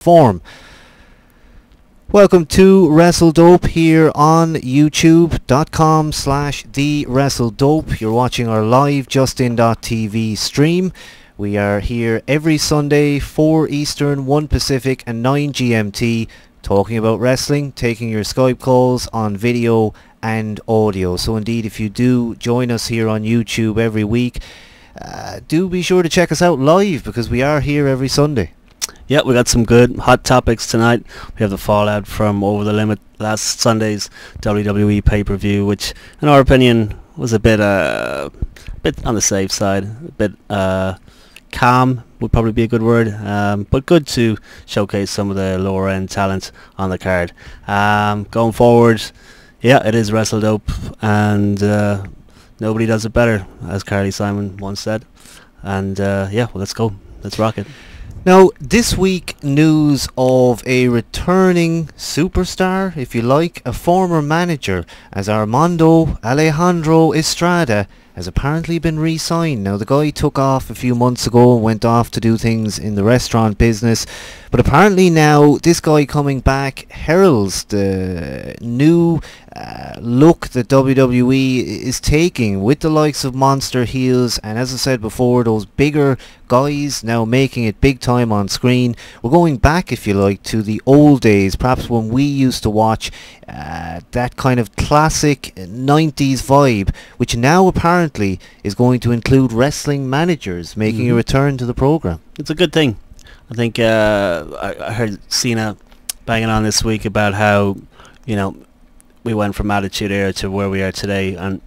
form. Welcome to WrestleDope here on youtube.com/TheWrestleDope. You're watching our live justin.tv stream. We are here every Sunday, 4 Eastern, 1 Pacific and 9 GMT, talking about wrestling, taking your Skype calls on video and audio. So indeed, if you do join us here on YouTube every week, do be sure to check us out live, because we are here every Sunday. Yeah, we got some good hot topics tonight. We have the fallout from Over the Limit last Sunday's WWE pay-per-view, which in our opinion was a bit on the safe side, a bit calm would probably be a good word, but good to showcase some of the lower end talent on the card. Going forward, yeah, it is WrestleDope, and nobody does it better, as Carly Simon once said. And yeah, well, let's go, let's rock it. Now, this week, news of a returning superstar, if you like, a former manager, as Armando Alejandro Estrada has apparently been re-signed. Now, the guy took off a few months ago and went off to do things in the restaurant business, but apparently now this guy coming back heralds the new look that WWE is taking, with the likes of monster heels and, as I said before, those bigger guys now making it big time on screen. We're going back, if you like, to the old days, perhaps when we used to watch that kind of classic 90s vibe, which now apparently is going to include wrestling managers making a return to the program. It's a good thing. I think I heard Cena banging on this week about how, you know, we went from Attitude Era to where we are today, and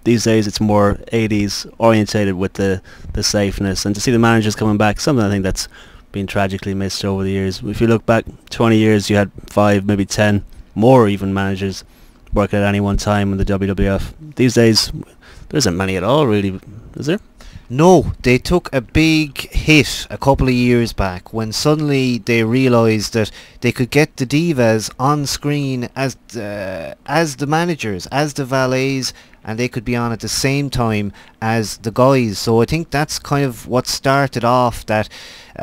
these days it's more 80s orientated with the safeness, and to see the managers coming back, something I think that's been tragically missed over the years. If you look back 20 years, you had 5, maybe 10 more even managers working at any one time in the WWF. These days there isn't many at all, really, is there? No, they took a big hit a couple of years back when suddenly they realised that they could get the divas on screen as the managers, as the valets, and they could be on at the same time as the guys. So I think that's kind of what started off that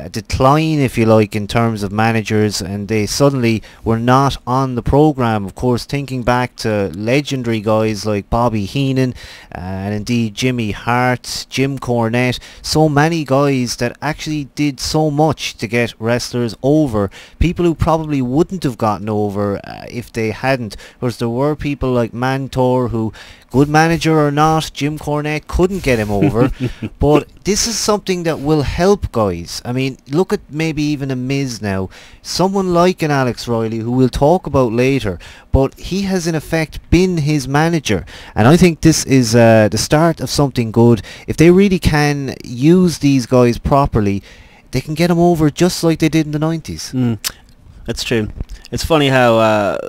decline, if you like, in terms of managers, and they suddenly were not on the program. Of course, thinking back to legendary guys like Bobby Heenan and indeed Jimmy Hart, Jim Cornette, so many guys that actually did so much to get wrestlers over, people who probably wouldn't have gotten over if they hadn't. Whereas there were people like Mantor who, good manager or not, Jim Cornette couldn't get him over. But this is something that will help guys. I mean, look at maybe even a Miz now, someone like an Alex Riley, who we'll talk about later, but he has in effect been his manager, and I think this is the start of something good. If they really can use these guys properly, they can get them over just like they did in the 90s. That's true. It's funny how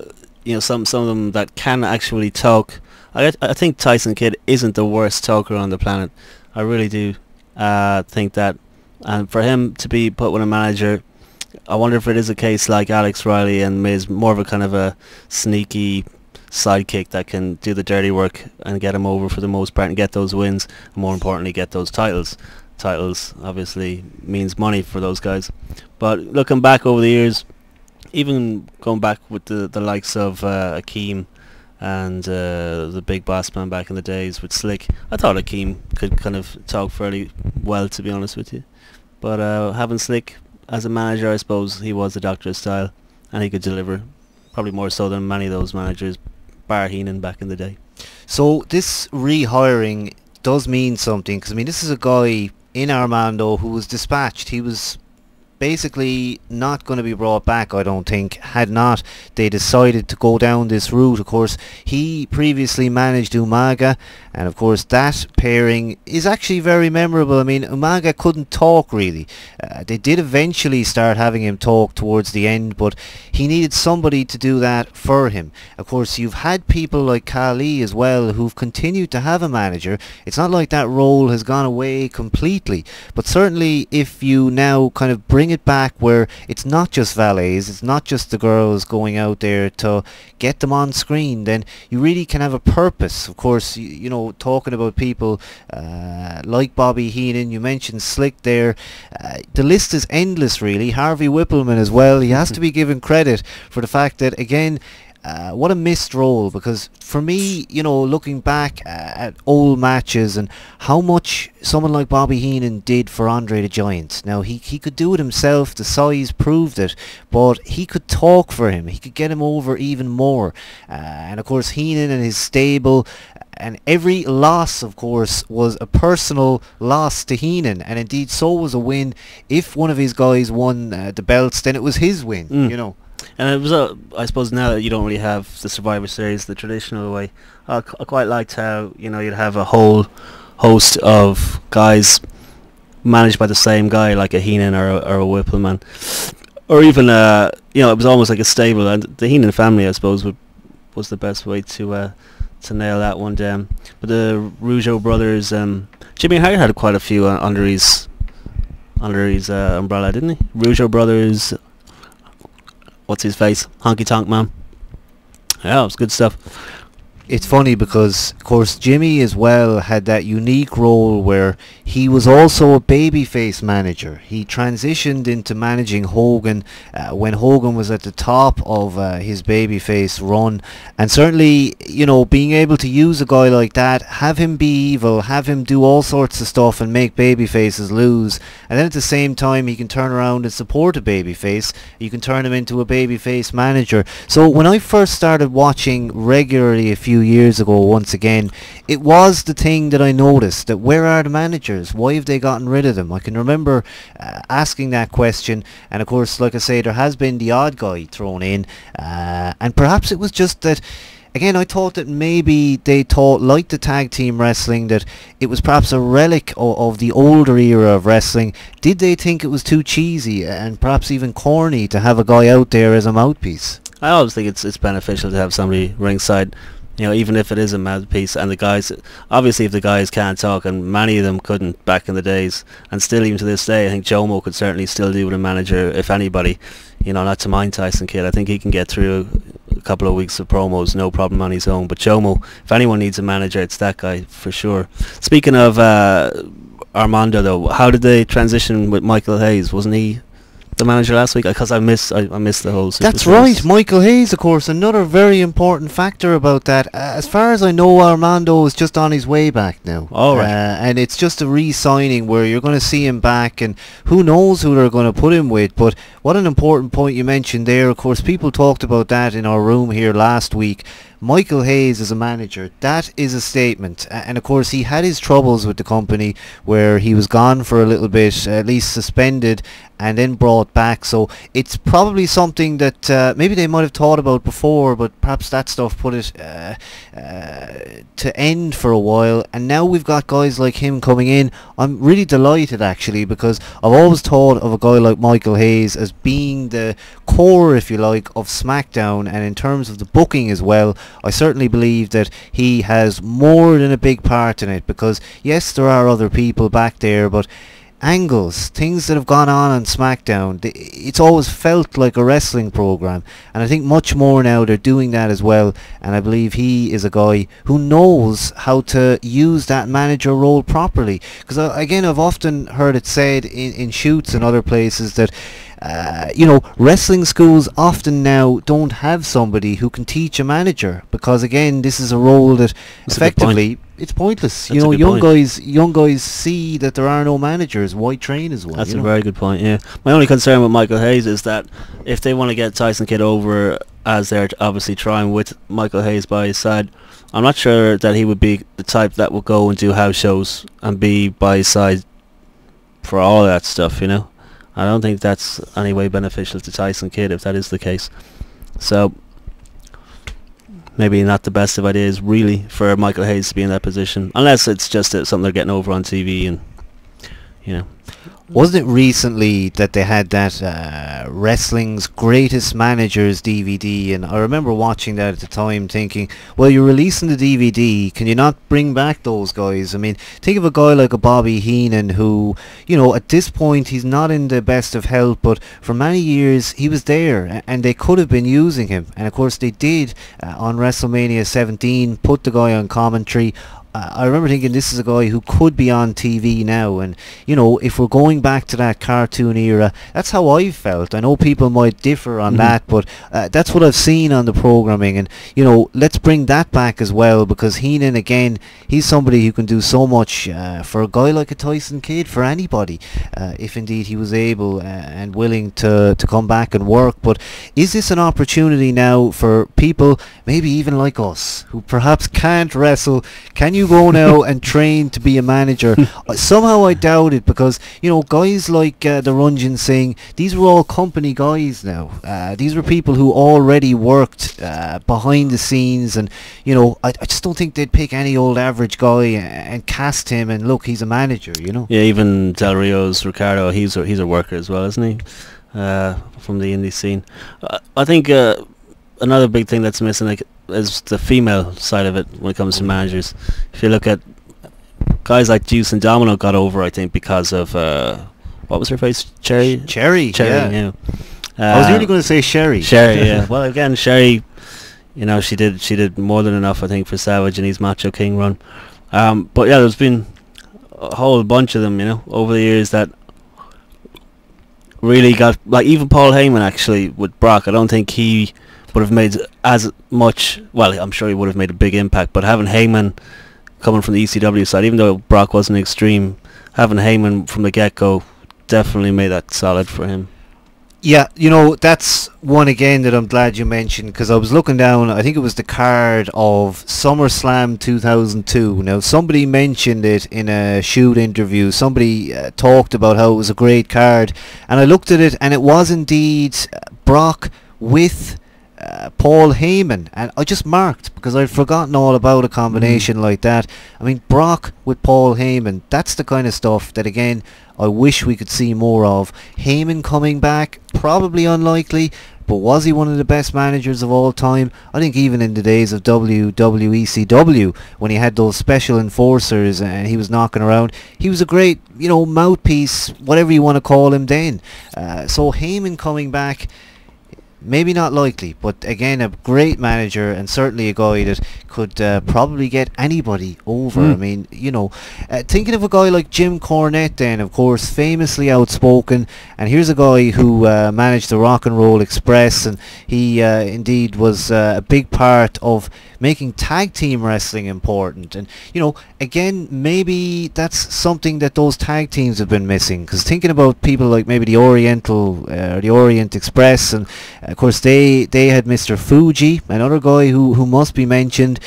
you know, some of them that can actually talk. I think Tyson Kidd isn't the worst talker on the planet. I really do think that. And for him to be put with a manager, I wonder if it is a case like Alex Riley and Miz, more of a kind of a sneaky sidekick that can do the dirty work and get him over for the most part and get those wins, and more importantly get those titles. Titles obviously means money for those guys. But looking back over the years, even going back with the likes of Akeem and the Big Boss Man back in the days with Slick, I thought Akeem could kind of talk fairly well, to be honest with you. But having Slick as a manager, I suppose he was the Doctor of Style, and he could deliver, probably more so than many of those managers, bar Heenan back in the day. So this rehiring does mean something, because I mean, this is a guy in Armando who was dispatched. He was basically not going to be brought back, I don't think, had not they decided to go down this route. Of course, he previously managed Umaga, and of course that pairing is actually very memorable. I mean, Umaga couldn't talk really. They did eventually start having him talk towards the end, but he needed somebody to do that for him. Of course, you've had people like Khali as well who've continued to have a manager. It's not like that role has gone away completely, but certainly if you now kind of bring it back where it's not just valets, it's not just the girls going out there to get them on screen, then you really can have a purpose. Of course, you know, talking about people like Bobby Heenan, you mentioned Slick there, the list is endless really. Harvey Whippleman as well, he has to be given credit for the fact that, again, what a missed role, because for me, you know, looking back at old matches and how much someone like Bobby Heenan did for Andre the Giant. Now, he could do it himself, the size proved it, but he could talk for him, he could get him over even more. And of course, Heenan and his stable, and every loss, of course, was a personal loss to Heenan, and indeed so was a win. If one of his guys won the belts, then it was his win, you know. And it was, I suppose, now that you don't really have the Survivor Series the traditional way, I quite liked how, you know, you'd have a whole host of guys managed by the same guy, like a Heenan or a Whippleman, or even you know, it was almost like a stable. And the Heenan family, I suppose, was the best way to nail that one down. But the Rougeau brothers, Jimmy Hart had quite a few under his umbrella, didn't he? Rougeau brothers. What's his face? Honky Tonk Man. Yeah, it was good stuff. It's funny because, of course, Jimmy as well had that unique role where he was also a babyface manager. He transitioned into managing Hogan when Hogan was at the top of his babyface run, and certainly, you know, being able to use a guy like that, have him be evil, have him do all sorts of stuff and make babyfaces lose, and then at the same time he can turn around and support a babyface. You can turn him into a babyface manager. So when I first started watching regularly a few years ago, once again, it was the thing that I noticed, that where are the managers? Why have they gotten rid of them? I can remember asking that question, and of course, like I say, there has been the odd guy thrown in, and perhaps it was just that, again, I thought that maybe they thought, like the tag team wrestling, that it was perhaps a relic of the older era of wrestling. Did they think it was too cheesy and perhaps even corny to have a guy out there as a mouthpiece? I always think it's beneficial to have somebody ringside, you know, even if it is a mouthpiece. And the guys, obviously if the guys can't talk, and many of them couldn't back in the days, and still even to this day, I think Jomo could certainly still do with a manager, if anybody, you know, not to mind Tyson Kidd. I think he can get through a couple of weeks of promos, no problem on his own. But Jomo, if anyone needs a manager, it's that guy for sure. Speaking of Armando though, how did they transition with Michael Hayes? Wasn't he the manager last week? Because I missed the whole situation. That's right, Michael Hayes, of course, another very important factor about that. As far as I know, Armando is just on his way back now. All right. And it's just a re-signing where you're going to see him back, and who knows who they're going to put him with. But what an important point you mentioned there. Of course, people talked about that in our room here last week. Michael Hayes as a manager, that is a statement. And of course he had his troubles with the company where he was gone for a little bit, at least suspended, and then brought back. So it's probably something that maybe they might have thought about before, but perhaps that stuff put it to end for a while. And now we've got guys like him coming in. I'm really delighted actually, because I've always thought of a guy like Michael Hayes as being the core, if you like, of SmackDown, and in terms of the booking as well, I certainly believe that he has more than a big part in it, because yes, there are other people back there, but angles, things that have gone on SmackDown, it's always felt like a wrestling program, and I think much more now they're doing that as well. And I believe he is a guy who knows how to use that manager role properly, because again, I've often heard it said in shoots and other places that you know, wrestling schools often now don't have somebody who can teach a manager, because again, this is a role that effectively it's pointless. You know, young guys see that there are no managers. Why train as one? That's a very good point. Yeah, my only concern with Michael Hayes is that if they want to get Tyson Kidd over, as they're obviously trying with Michael Hayes by his side, I'm not sure that he would be the type that would go and do house shows and be by his side for all that stuff, you know. I don't think that's any way beneficial to Tyson Kidd if that is the case. So maybe not the best of ideas really for Michael Hayes to be in that position, unless it's just something they're getting over on TV, and you know. Wasn't it recently that they had that Wrestling's Greatest Managers DVD? And I remember watching that at the time thinking, well, you're releasing the DVD, can you not bring back those guys? I mean, think of a guy like a Bobby Heenan who, you know, at this point he's not in the best of health, but for many years he was there and they could have been using him. And of course they did on WrestleMania 17, put the guy on commentary. I remember thinking this is a guy who could be on TV now, and you know, if we're going back to that cartoon era, that's how I felt. I know people might differ on that, but that's what I've seen on the programming, and you know, let's bring that back as well, because Heenan, again, he's somebody who can do so much for a guy like a Tyson Kidd, for anybody, if indeed he was able and willing to come back and work. But is this an opportunity now for people, maybe even like us, who perhaps can't wrestle? Can you go now and train to be a manager? Somehow I doubt it, because you know, guys like the Rungeon Singh, these were all company guys now. These were people who already worked behind the scenes, and you know, I just don't think they'd pick any old average guy and cast him and look, he's a manager, you know. Yeah, even Del Rio's Ricardo, he's a worker as well, isn't he? From the indie scene. I think another big thing that's missing, like, is the female side of it when it comes to managers. If you look at guys like Juice and Domino, got over, I think, because of what was her face? Cherry, yeah. I was really going to say Sherry. Yeah. Well, again, Sherry, you know, she did more than enough, I think, for Savage and his Macho King run. But yeah, there's been a whole bunch of them, you know, over the years that really got, like, even Paul Heyman actually with Brock. I don't think he would have made as much, well, I'm sure he would have made a big impact, but having Heyman coming from the ECW side, even though Brock wasn't extreme, having Heyman from the get-go definitely made that solid for him. Yeah, you know, that's one again that I'm glad you mentioned, because I was looking down, I think it was the card of SummerSlam 2002. Now, somebody mentioned it in a shoot interview. Somebody talked about how it was a great card, and I looked at it, and it was indeed Brock with Paul Heyman, and I just marked because I'd forgotten all about a combination like that. I mean, Brock with Paul Heyman, that's the kind of stuff that, again, I wish we could see more of. Heyman coming back, probably unlikely, but was he one of the best managers of all time? I think even in the days of WWECW, when he had those special enforcers and he was knocking around, he was a great, you know, mouthpiece, whatever you want to call him then. So Heyman coming back, maybe not likely, but again, a great manager, and certainly a guy that could probably get anybody over. I mean, you know, thinking of a guy like Jim Cornette then, of course, famously outspoken, and here's a guy who managed the Rock and Roll Express, and he indeed was a big part of making tag team wrestling important. And you know, again, maybe that's something that those tag teams have been missing, because thinking about people like maybe the Oriental or the Orient Express, and of course they had Mr. Fuji, another guy who must be mentioned.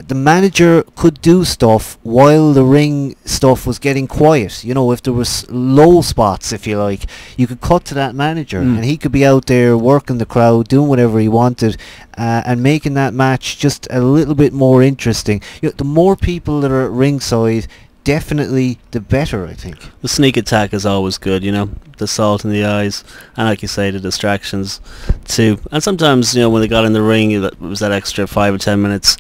The manager could do stuff while the ring stuff was getting quiet. You know, if there was low spots, if you like, you could cut to that manager and he could be out there working the crowd, doing whatever he wanted, and making that match just a little bit more interesting. You know, the more people that are at ringside, definitely the better, I think. The sneak attack is always good, you know, the salt in the eyes, and like you say, the distractions too. And sometimes, you know, when they got in the ring, it was that extra 5 or 10 minutes,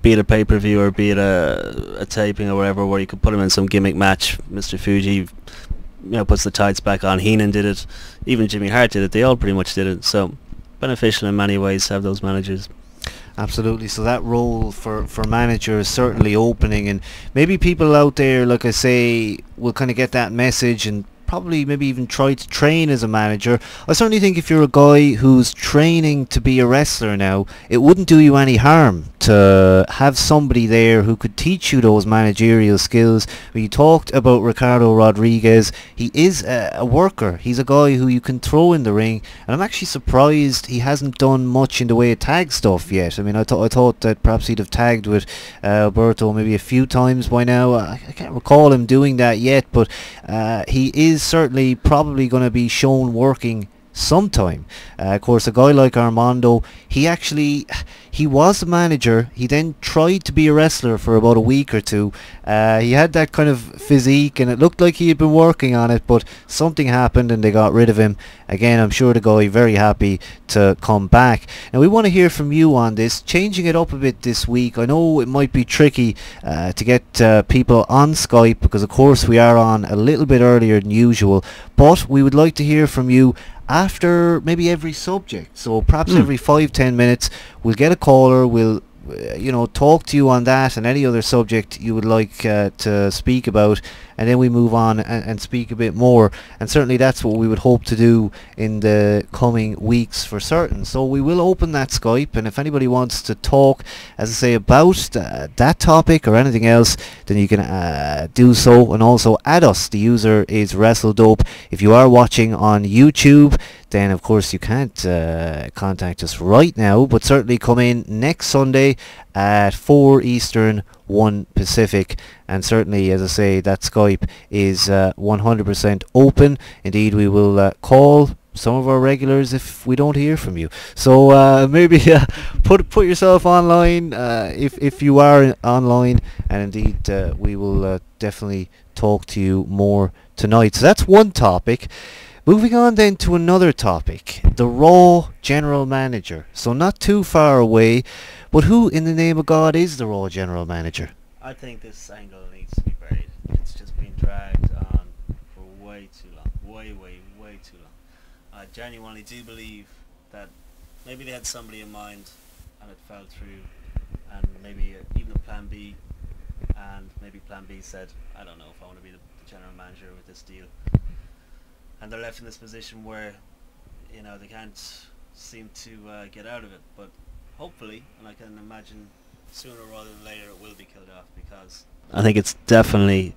be it a pay-per-view or be it a taping or whatever, where you could put him in some gimmick match. Mr. Fuji, you know, puts the tights back on. Heenan did it. Even Jimmy Hart did it. They all pretty much did it. So beneficial in many ways to have those managers. Absolutely. So that role for manager is certainly opening, and maybe people out there, like I say, will kind of get that message and probably maybe even try to train as a manager. I certainly think if you're a guy who's training to be a wrestler now, it wouldn't do you any harm to have somebody there who could teach you those managerial skills. We talked about Ricardo Rodriguez. He is a worker. He's a guy who you can throw in the ring, and I'm actually surprised he hasn't done much in the way of tag stuff yet. I mean, I thought that perhaps he'd have tagged with Alberto maybe a few times by now. I can't recall him doing that yet, but he is certainly probably going to be shown working sometime. Of course, a guy like Armando, he was a manager. He then tried to be a wrestler for about a week or two. He had that kind of physique, and it looked like he had been working on it, but something happened and they got rid of him. Again, I'm sure the guy very happy to come back. And we want to hear from you on this, changing it up a bit this week. I know it might be tricky to get people on Skype, because of course we are on a little bit earlier than usual, but we would like to hear from you after maybe every subject. So perhaps every 5-10 minutes we'll get a caller, we'll talk to you on that and any other subject you would like to speak about, and then we move on and speak a bit more. And certainly that's what we would hope to do in the coming weeks for certain. So we will open that Skype, and if anybody wants to talk, as I say, about that topic or anything else, then you can do so, and also add us. The user is WrestleDope. If you are watching on YouTube, then of course you can't contact us right now, but certainly come in next Sunday at 4 Eastern, 1 Pacific, and certainly, as I say, that Skype is 100% open. Indeed, we will call some of our regulars if we don't hear from you. So maybe put yourself online if you are online, and indeed we will definitely talk to you more tonight. So that's one topic. Moving on then to another topic, the Raw General Manager. So not too far away, but who in the name of God is the Raw General Manager? I think this angle needs to be buried. It's just been dragged on for way too long. Way too long. I genuinely do believe that maybe they had somebody in mind and it fell through, and maybe even a plan B, and maybe plan B said, I don't know if I want to be the general manager with this deal. And they're left in this position where, they can't seem to get out of it. But hopefully, and I can imagine sooner rather than later, it will be killed off, because I think it's definitely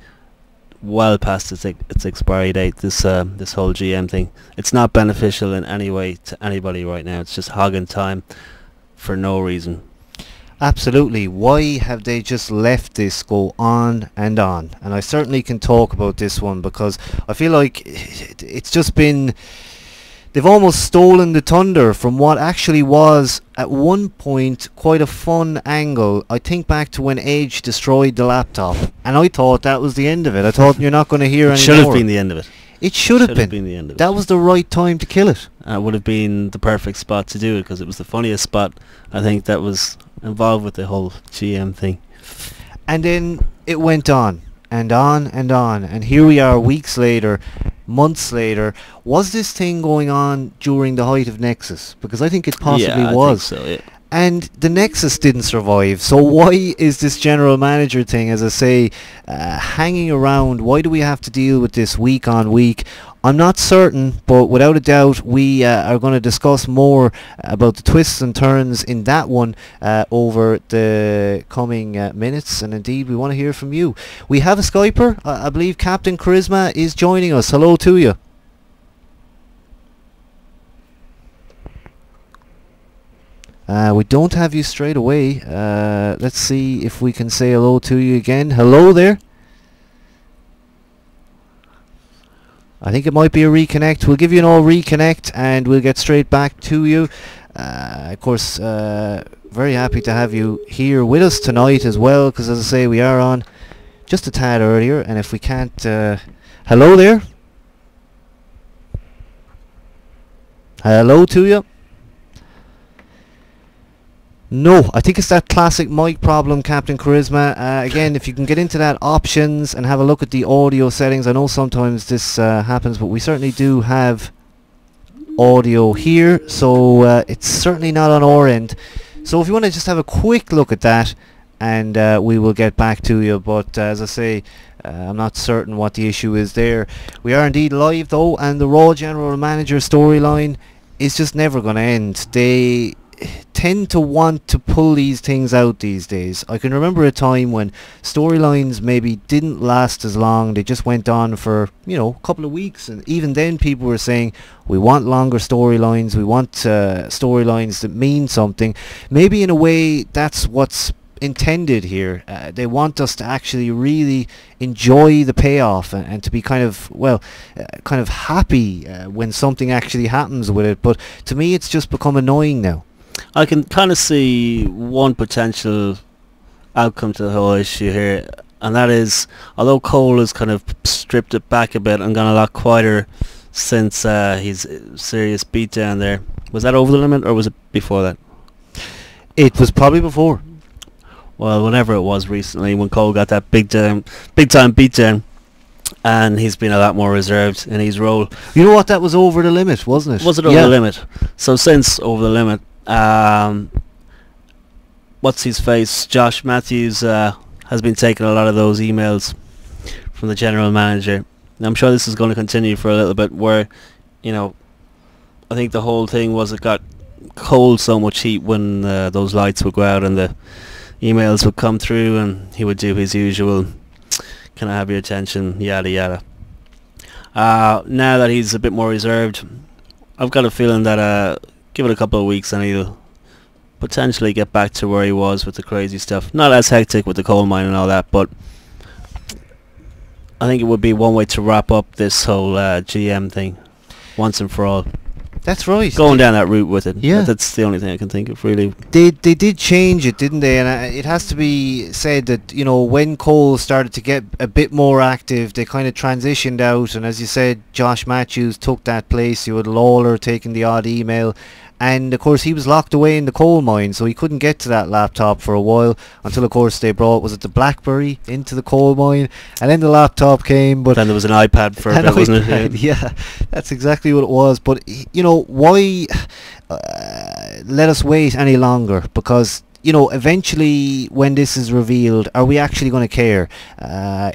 well past its expiry date. This whole GM thing, it's not beneficial in any way to anybody right now. It's just hogging time for no reason. Absolutely. Why have they just left this go on and on? And I certainly can talk about this one, because I feel like it's just been... They've almost stolen the thunder from what actually was, at one point, quite a fun angle. I think back to when Edge destroyed the laptop, and I thought that was the end of it. I thought you're not going to hear any more. It should have been the end of it. It should have been the end of it. That was the right time to kill it. It would have been the perfect spot to do it, because it was the funniest spot, I think, that was involved with the whole GM thing. And then it went on and on and on, and here we are weeks later, months later. Was this thing going on during the height of Nexus? Because I think it possibly was. I think so, yeah. And the Nexus didn't survive, so why is this general manager thing, as I say, hanging around? Why do we have to deal with this week on week? I'm not certain, but without a doubt we are going to discuss more about the twists and turns in that one over the coming minutes, and indeed we want to hear from you. We have a Skyper. I believe Captain Charisma is joining us. Hello to you. We don't have you straight away. Let's see if we can say hello to you again. Hello there. I think it might be a reconnect. We'll give you an all reconnect and we'll get straight back to you. Of course, very happy to have you here with us tonight as well, because as I say, we are on just a tad earlier, and if we can't... hello there. Hello to you. No, I think it's that classic mic problem, Captain Charisma. Again, if you can get into that options and have a look at the audio settings. I know sometimes this happens, but we certainly do have audio here, so it's certainly not on our end. So if you want to just have a quick look at that, and we will get back to you. But as I say, I'm not certain what the issue is there. We are indeed live though, and the Raw General Manager storyline is just never going to end. They tend to want to pull these things out these days. I can remember a time when storylines maybe didn't last as long. They just went on for, a couple of weeks, and even then people were saying, we want longer storylines, we want storylines that mean something. Maybe in a way that's what's intended here. They want us to actually really enjoy the payoff and to be kind of kind of happy when something actually happens with it. But to me, it's just become annoying now. I can kind of see one potential outcome to the whole issue here, and that is, although Cole has kind of stripped it back a bit and gone a lot quieter since his serious beatdown there. Was that over the limit, or was it before that? It was probably before. Well, whenever it was recently, when Cole got that big time beatdown, and he's been a lot more reserved in his role. You know what? That was over the limit, wasn't it? Was it over the limit? So since over the limit, what's his face? Josh Matthews has been taking a lot of those emails from the general manager. And I'm sure this is going to continue for a little bit, where, you know, I think the whole thing was it got Cole so much heat when those lights would go out and the emails would come through, and he would do his usual, "Can I have your attention?" yada yada. Now that he's a bit more reserved, I've got a feeling that give it a couple of weeks and he'll potentially get back to where he was with the crazy stuff. Not as hectic with the coal mine and all that, but I think it would be one way to wrap up this whole GM thing once and for all. That's right. Going down that route with it. Yeah. That's the only thing I can think of, really. They did change it, didn't they? And it has to be said that, you know, when Cole started to get a bit more active, they kind of transitioned out. And as you said, Josh Matthews took that place. You had Lawler taking the odd email. And of course he was locked away in the coal mine, so he couldn't get to that laptop for a while until, of course, they brought, was it the BlackBerry, into the coal mine, and then the laptop came. But then there was an iPad for a bit, wasn't it? Yeah, that's exactly what it was. But you know, why let us wait any longer? Because, you know, eventually when this is revealed, are we actually going to care?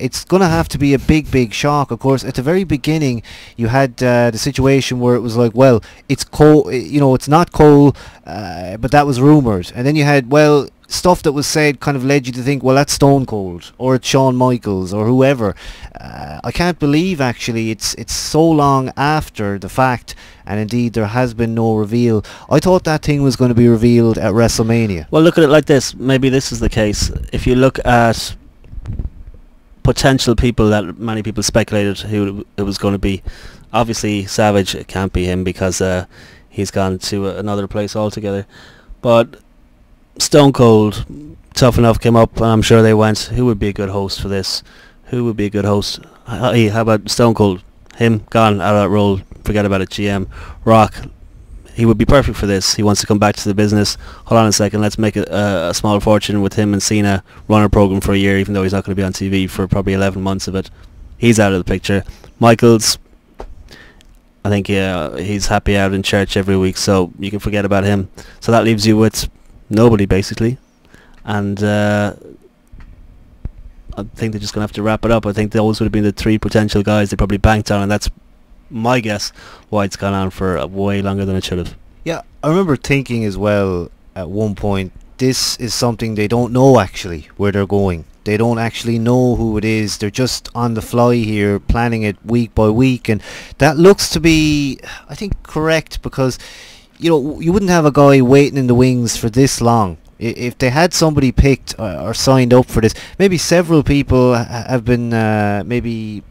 It's going to have to be a big shock. Of course, at the very beginning, you had the situation where it was like, well, it's Cole, you know, it's not Cole, but that was rumoured. And then you had, well, stuff that was said kind of led you to think, well, that's Stone Cold, or it's Shawn Michaels, or whoever. I can't believe, actually, it's so long after the fact, and indeed there has been no reveal. I thought that thing was going to be revealed at WrestleMania. Well, look at it like this. Maybe this is the case. If you look at potential people that many people speculated who it was going to be, obviously Savage, it can't be him because he's gone to another place altogether. But Stone Cold, Tough Enough came up, and I'm sure they went, who would be a good host for this? Who would be a good host? Hey, how about Stone Cold? Him, gone out of that role, forget about it. GM. Rock, he would be perfect for this. He wants to come back to the business. Hold on a second, let's make a small fortune with him and Cena, run a program for a year, even though he's not going to be on TV for probably 11 months of it. He's out of the picture. Michaels, I think he's happy out in church every week, so you can forget about him. So that leaves you with nobody, basically. And I think they're just going to have to wrap it up. I think those would have been the three potential guys they probably banked on, and that's my guess why it's gone on for way longer than it should have. Yeah, I remember thinking as well at one point, this is something they don't know actually where they're going. They don't actually know who it is. They're just on the fly here, planning it week by week, and that looks to be, I think, correct, because, you know, you wouldn't have a guy waiting in the wings for this long. If they had somebody picked or signed up for this, maybe several people have been maybe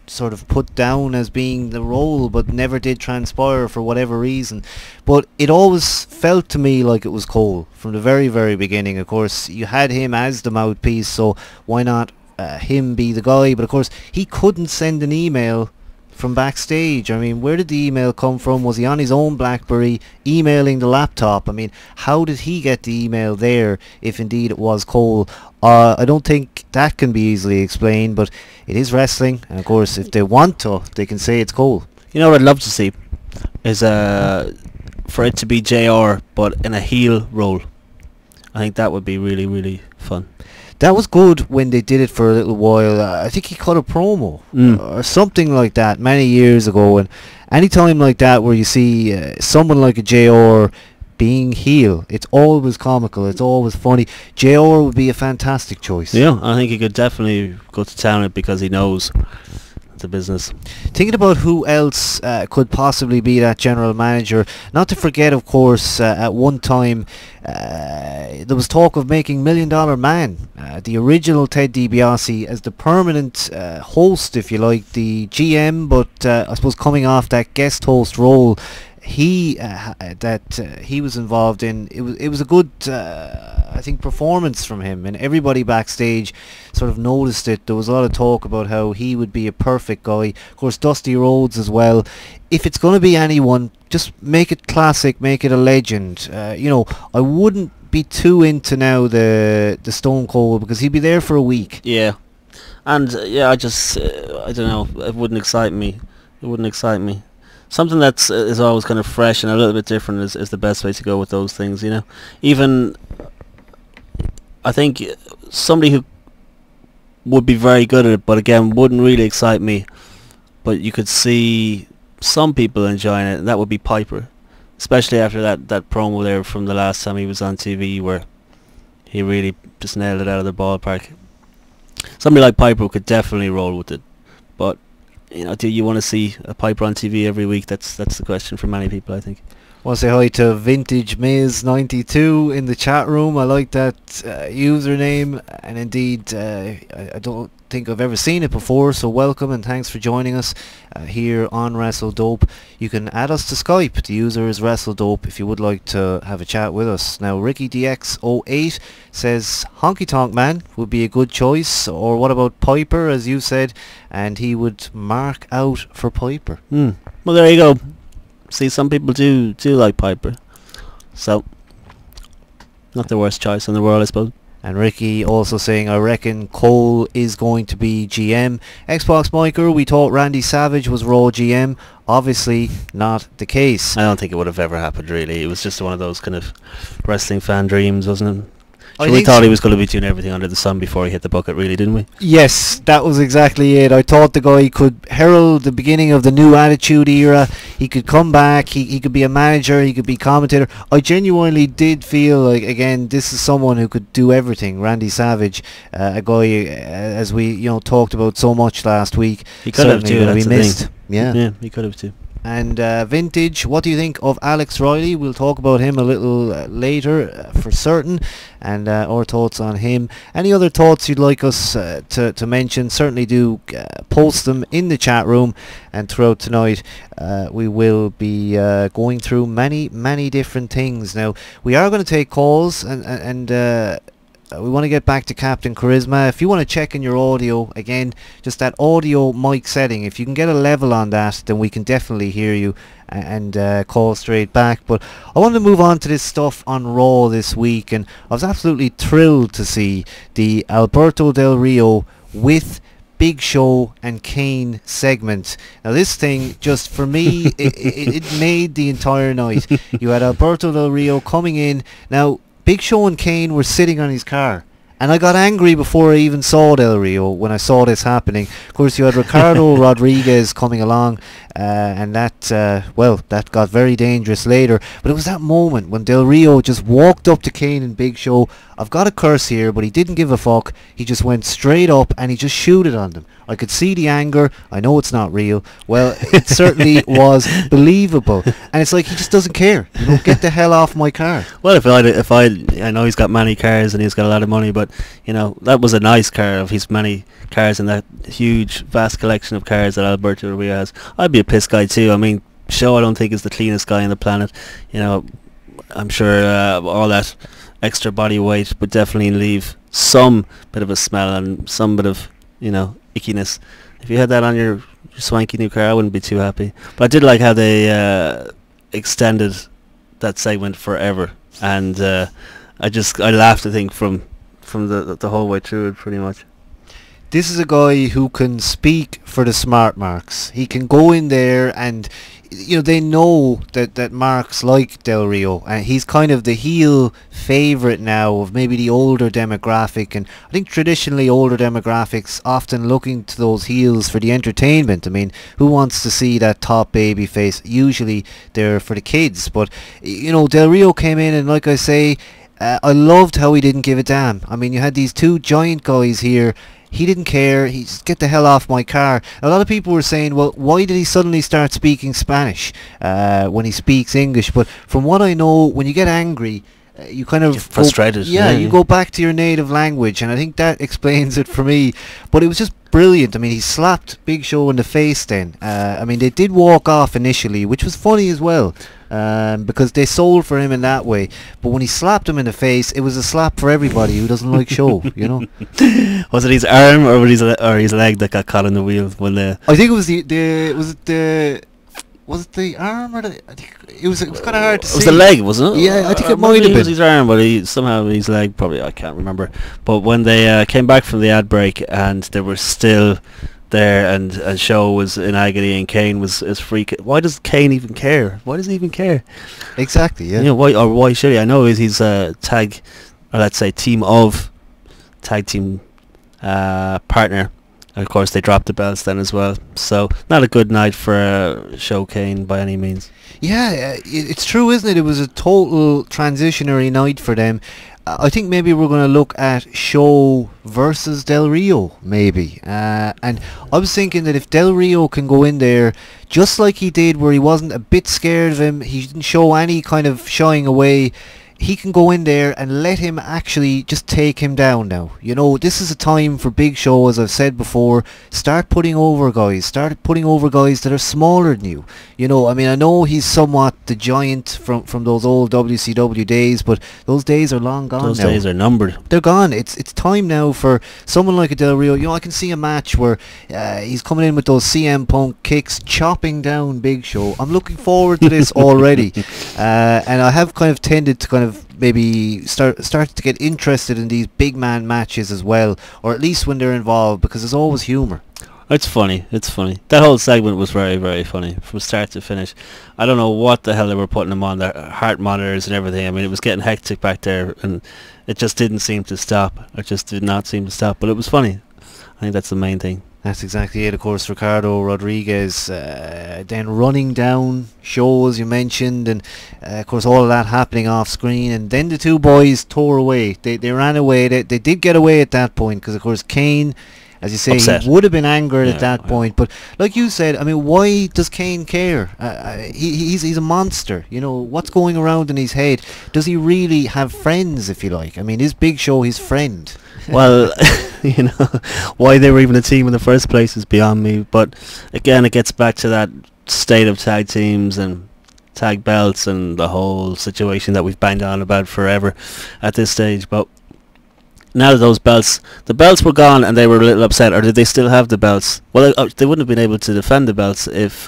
sort of put down as being the role, but never did transpire for whatever reason. But it always felt to me like it was Cole from the very beginning. Of course, you had him as the mouthpiece, so why not him be the guy? But of course, he couldn't send an email from backstage. I mean, where did the email come from? Was he on his own BlackBerry emailing the laptop? I mean, how did he get the email there if indeed it was Cole? I don't think that can be easily explained, but it is wrestling, and of course if they want to, they can say it's Cole. You know what I'd love to see is for it to be JR but in a heel role. I think that would be really fun. That was good when they did it for a little while. I think he cut a promo or something like that many years ago, and any time like that where you see someone like a JR being heel, it's always comical, it's always funny. JR would be a fantastic choice. Yeah, I think he could definitely go to town it because he knows the business. Thinking about who else could possibly be that general manager, not to forget, of course, at one time there was talk of making $1 Million Man, the original Ted DiBiase, as the permanent host, if you like, the GM, but I suppose coming off that guest host role he was involved in. It was a good I think performance from him, and everybody backstage sort of noticed it. There was a lot of talk about how he would be a perfect guy. Of course, Dusty Rhodes as well. If it's going to be anyone, just make it classic, make it a legend. I wouldn't be too into now the Stone Cold, because he'd be there for a week. Yeah, and I just I don't know. It wouldn't excite me. Something that's is always kind of fresh and a little bit different is the best way to go with those things, Even, I think somebody who would be very good at it, but again, wouldn't really excite me, but you could see some people enjoying it, and that would be Piper. Especially after that promo there from the last time he was on TV, where he really just nailed it out of the ballpark. Somebody like Piper could definitely roll with it, but do you want to see a Piper on TV every week? That's the question for many people, I think. I want to say hi to Vintage Miz 92 in the chat room. I like that username, and indeed I don't think I've ever seen it before, so welcome and thanks for joining us here on Wrestle Dope. You can add us to Skype. The user is Wrestle Dope if you would like to have a chat with us. Now, Ricky DX08 says Honky Tonk Man would be a good choice, or what about Piper, as you said, and he would mark out for Piper. Well, there you go. See, some people do like Piper, so not the worst choice in the world, I suppose. And Ricky also saying, I reckon Cole is going to be GM. Xbox Miker, we thought Randy Savage was Raw GM. Obviously not the case. I don't think it would have ever happened, really. It was just one of those kind of wrestling fan dreams, wasn't it? We thought he was going to be doing everything under the sun before he hit the bucket, really, didn't we? Yes, that was exactly it. I thought the guy could herald the beginning of the new Attitude Era. He could come back. He could be a manager. He could be commentator. I genuinely did feel like, again, this is someone who could do everything. Randy Savage, a guy, as we talked about so much last week. He could have too. That's missed. Yeah, he could have too. And Vintage, what do you think of Alex Riley? We'll talk about him a little later for certain, and our thoughts on him. Any other thoughts you'd like us to mention, certainly do post them in the chat room, and throughout tonight we will be going through many different things. Now, we are going to take calls, and we want to get back to Captain Charisma. If you want to check in your audio, again, just that audio mic setting, if you can get a level on that, then we can definitely hear you and call straight back. But I want to move on to this stuff on Raw this week, and I was absolutely thrilled to see the Alberto Del Rio with Big Show and Kane segment. Now this thing, just for me, it made the entire night. You had Alberto Del Rio coming in. Now, Big Show and Kane were sitting on his car, and I got angry before I even saw Del Rio when I saw this happening. Of course, you had Ricardo Rodriguez coming along, and that got very dangerous later. But it was that moment when Del Rio just walked up to Kane and Big Show. I've got a curse here, but he didn't give a fuck. He just went straight up and he just shooted on them. I could see the anger. I know it's not real. Well, it certainly was believable. And it's like he just doesn't care. Get the hell off my car. Well, I know he's got many cars and he's got a lot of money, but that was a nice car of his many cars and that huge, vast collection of cars that Alberto Rio has. I'd be a piss guy too. I mean, Show I don't think is the cleanest guy on the planet. I'm sure all that extra body weight would definitely leave some bit of a smell and some bit of ickiness. If you had that on your swanky new car, I wouldn't be too happy. But I did like how they extended that segment forever, and I laughed, I think, from the whole way through it, pretty much. This is a guy who can speak for the smart marks. He can go in there and they know that marks like Del Rio, and he's kind of the heel favourite now of maybe the older demographic, and I think traditionally older demographics often looking to those heels for the entertainment. I mean, who wants to see that top baby face? Usually they're for the kids, but Del Rio came in, and like I say, I loved how he didn't give a damn. I mean, you had these two giant guys here. he didn't care. He just, get the hell off my car. A lot of people were saying, well, why did he suddenly start speaking Spanish when he speaks English? But from what I know, when you get angry, you kind of You're frustrated. You go back to your native language, and I think that explains it for me. But it was just brilliant. I mean, he slapped Big Show in the face then. I mean, they did walk off initially, which was funny as well, because they sold for him in that way. But when he slapped him in the face, it was a slap for everybody who doesn't like Show, you know. Was it his arm or his leg that got caught in the wheel when the? I think it was was it the arm or the? I think it was kind of hard to see. It was the leg, wasn't it? Yeah, I think it might might have It was been. his arm, but somehow his leg, probably, I can't remember. But when they came back from the ad break and they were still there, and Show was in agony and Kane was freaking. Why does Kane even care? Why does he even care? Exactly. Yeah. You know, why should he? I know he's a tag, or let's say tag team partner. And of course, they dropped the belts then as well. So not a good night for Show Kane by any means. Yeah, it's true, isn't it? It was a total transitionary night for them. I think maybe we're going to look at Show versus Del Rio, maybe. And I was thinking that if Del Rio can go in there, just like he did, where he wasn't a bit scared of him, he didn't show any kind of shying away, he can go in there and let him actually just take him down now. You know, this is a time for Big Show, as I've said before. Start putting over guys. Start putting over guys that are smaller than you. You know, I mean, I know he's somewhat the giant from those old WCW days, but those days are long gone now. Those days are numbered. They're gone. It's time now for someone like a Del Rio. You know, I can see a match where he's coming in with those CM Punk kicks, chopping down Big Show. I'm looking forward to this already. And I have kind of tended to kind of maybe start to get interested in these big man matches as well, or at least when they're involved, because there's always humour. It's funny. That whole segment was very, very funny from start to finish. I don't know what the hell they were putting them on, their heart monitors and everything. I mean, it was getting hectic back there, and it just didn't seem to stop. It just did not seem to stop, but it was funny. I think that's the main thing. That's exactly it. Of course, Ricardo Rodriguez then running down Show, as you mentioned, and of course all of that happening off screen, and then the two boys tore away. They ran away. They did get away at that point, because of course Kane, as you say, Upset. he would have been angered at that point. But like you said, I mean, why does Kane care? He's a monster. You know, what's going around in his head? Does he really have friends, if you like? I mean, is Big Show his friend? Well, you know, why they were even a team in the first place is beyond me. But again, it gets back to that state of tag teams and tag belts and the whole situation that we've banged on about forever at this stage. But now that the belts were gone and they were a little upset, or did they still have the belts? Well, they wouldn't have been able to defend the belts if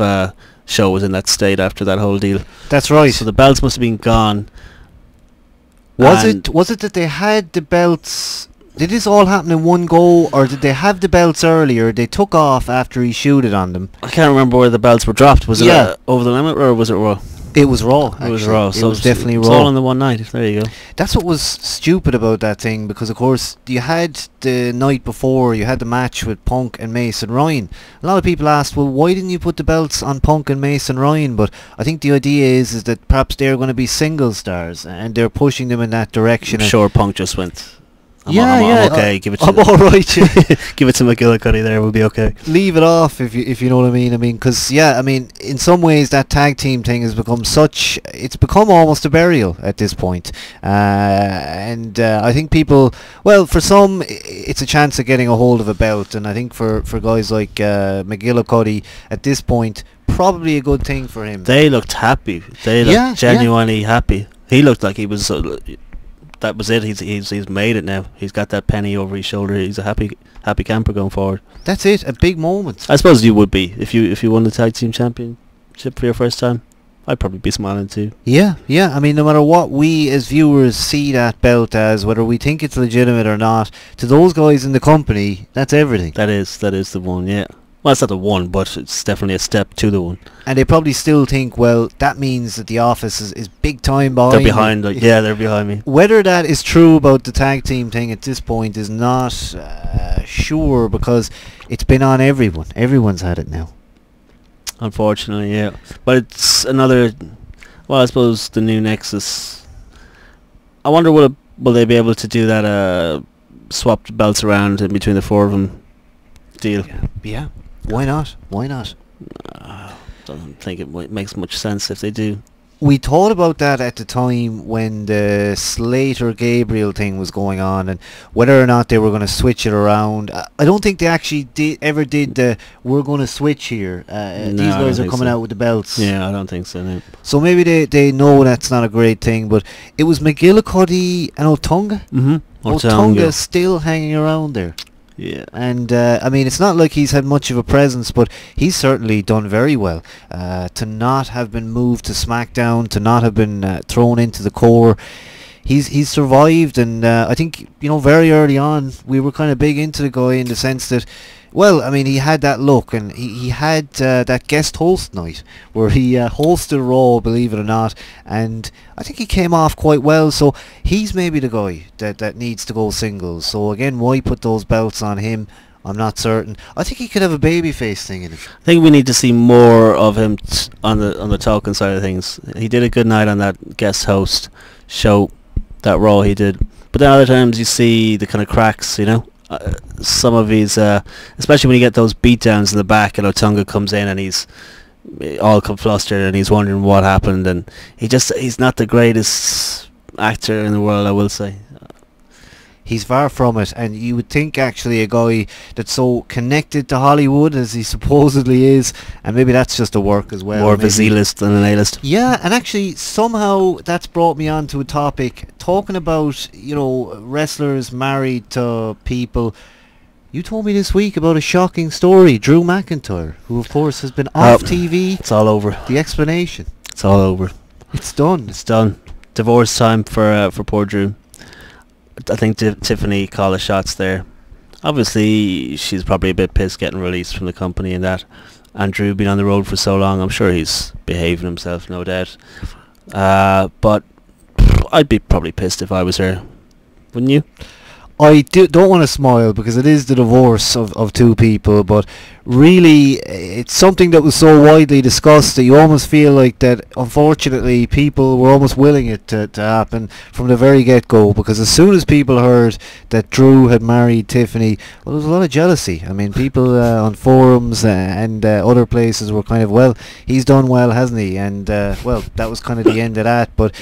Show was in that state after that whole deal. That's right. So the belts must have been gone. Was it that they had the belts? Did this all happen in one go, or did they have the belts earlier? They took off after he shooted on them. I can't remember where the belts were dropped. Was it Over the Limit, or was it Raw? It was Raw. It was Raw. So it was definitely Raw. It's all in the one night. There you go. That's what was stupid about that thing, because of course you had the night before, you had the match with Punk and Mason Ryan. A lot of people asked, well, why didn't you put the belts on Punk and Mason Ryan? But I think the idea is that perhaps they're going to be single stars, and they're pushing them in that direction. I'm sure Punk just went, I'm okay. Give it to I'm all right. Yeah. Give it to McGillicuddy there. We'll be okay. Leave it off if you know what I mean. I mean, because in some ways that tag team thing has become it's become almost a burial at this point. And I think people, well, for some it's a chance of getting a hold of a belt, and I think for guys like McGillicuddy at this point, probably a good thing for him. They looked happy. They looked genuinely happy. He looked like he was. That was it. He's made it now. He's got that penny over his shoulder. He's a happy camper going forward. That's it. A big moment. I suppose you would be if you won the tag team championship for your first time. I'd probably be smiling too. Yeah. I mean, no matter what we as viewers see that belt as, whether we think it's legitimate or not, to those guys in the company, that's everything. That is the one. Yeah. Well, it's not the one, but it's definitely a step to the one. And they probably still think, well, that means that the office is big time behind. They're behind. They're behind me. Whether that is true about the tag team thing at this point is not sure, because it's been on everyone. Everyone's had it now. Unfortunately, yeah. But it's another. Well, I suppose the new Nexus. I wonder will they be able to do that swap the belts around in between the four of them. Deal. Yeah. Why not? Why not? Don't think it makes much sense if they do. We thought about that at the time when the Slater-Gabriel thing was going on, and whether or not they were going to switch it around. I don't think they actually ever did the "we're going to switch here." These guys are coming out with the belts. Yeah, I don't think so. No. So maybe they know that's not a great thing, but it was McGillicuddy and Otunga. Mm-hmm. Otunga still hanging around there. Yeah. And I mean, it's not like he's had much of a presence, but he's certainly done very well. To not have been moved to SmackDown, to not have been thrown into the core, he's survived. And I think, you know, very early on we were kind of big into the guy in the sense that, well, I mean, he had that look, and he had that guest host night where he hosted Raw, believe it or not, and I think he came off quite well. So he's maybe the guy that needs to go singles. So again, why put those belts on him? I'm not certain. I think he could have a babyface thing in it. I think we need to see more of him on the talking side of things. He did a good night on that guest host show, that Raw he did. But then other times you see the kind of cracks, you know. Some of his, especially when you get those beatdowns in the back, and Otunga comes in and he's all flustered and he's wondering what happened, and he's not the greatest actor in the world, I will say. He's far from it, and you would think actually a guy that's so connected to Hollywood as he supposedly is, and maybe that's just a work as well. More of a Z-list than an A-list. Yeah, and actually somehow that's brought me on to a topic talking about, you know, wrestlers married to people. You told me this week about a shocking story, Drew McIntyre, who of course has been off TV. It's all over. The explanation. It's all over. It's done. It's done. Divorce time for poor Drew. I think Tiffany called the shots there. Obviously, she's probably a bit pissed getting released from the company and that. And Drew being on the road for so long, I'm sure he's behaving himself, no doubt. But I'd be probably pissed if I was her. Wouldn't you? I don't want to smile because it is the divorce of two people, but really it's something that was so widely discussed that you almost feel like that unfortunately people were almost willing it to happen from the very get-go, because as soon as people heard that Drew had married Tiffany, well, there was a lot of jealousy. I mean, people on forums and other places were kind of, well, he's done well, hasn't he? And well, that was kind of the end of that. But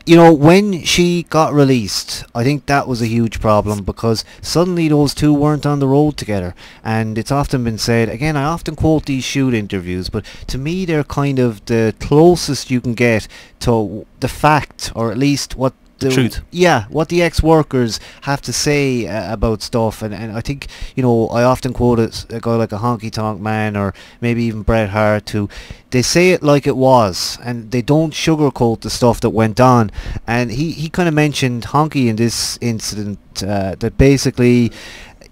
you know, when she got released, I think that was a huge problem, because suddenly those two weren't on the road together. And it's often been said, again, I often quote these shoot interviews, but to me they're kind of the closest you can get to the fact, or at least what the truth. Yeah, what the ex-workers have to say about stuff. And I think, you know, I often quote a guy like a Honky Tonk Man, or maybe even Bret Hart, who they say it like it was, and they don't sugarcoat the stuff that went on. And he kind of mentioned Honky in this incident, that basically,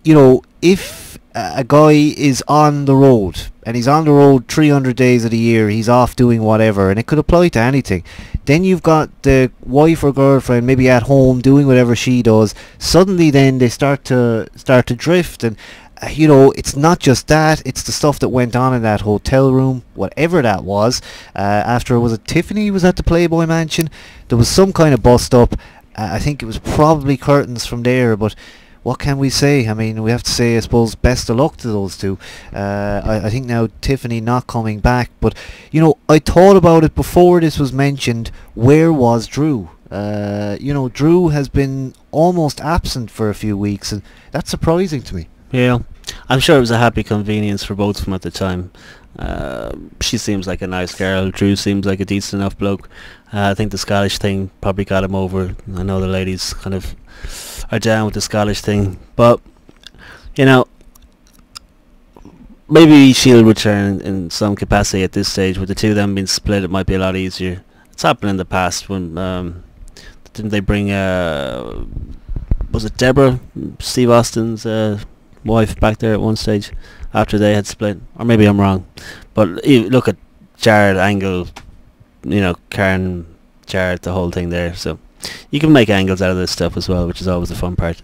you know, if a guy is on the road, and he's on the road 300 days of the year, he's off doing whatever, and it could apply to anything. Then you've got the wife or girlfriend maybe at home doing whatever she does. Suddenly then they start to drift, and you know, it's not just that, it's the stuff that went on in that hotel room, whatever that was. After, was it Tiffany was at the Playboy Mansion? There was some kind of bust up. I think it was probably curtains from there, but what can we say? I mean, we have to say, I suppose, best of luck to those two. I think now Tiffany not coming back, but you know, I thought about it before this was mentioned. Where was Drew? You know, Drew has been almost absent for a few weeks, and that's surprising to me. Yeah, I'm sure it was a happy convenience for both of them at the time. She seems like a nice girl. Drew seems like a decent enough bloke. I think the Scottish thing probably got him over. I know the ladies kind of are down with the Scottish thing, but you know, maybe she'll return in some capacity at this stage. With the two of them being split, it might be a lot easier. It's happened in the past when didn't they bring was it Deborah, Steve Austin's wife, back there at one stage after they had split? Or maybe I'm wrong, but you look at Jared Angle, you know, Karen Jarrett, the whole thing there. So you can make angles out of this stuff as well, which is always the fun part.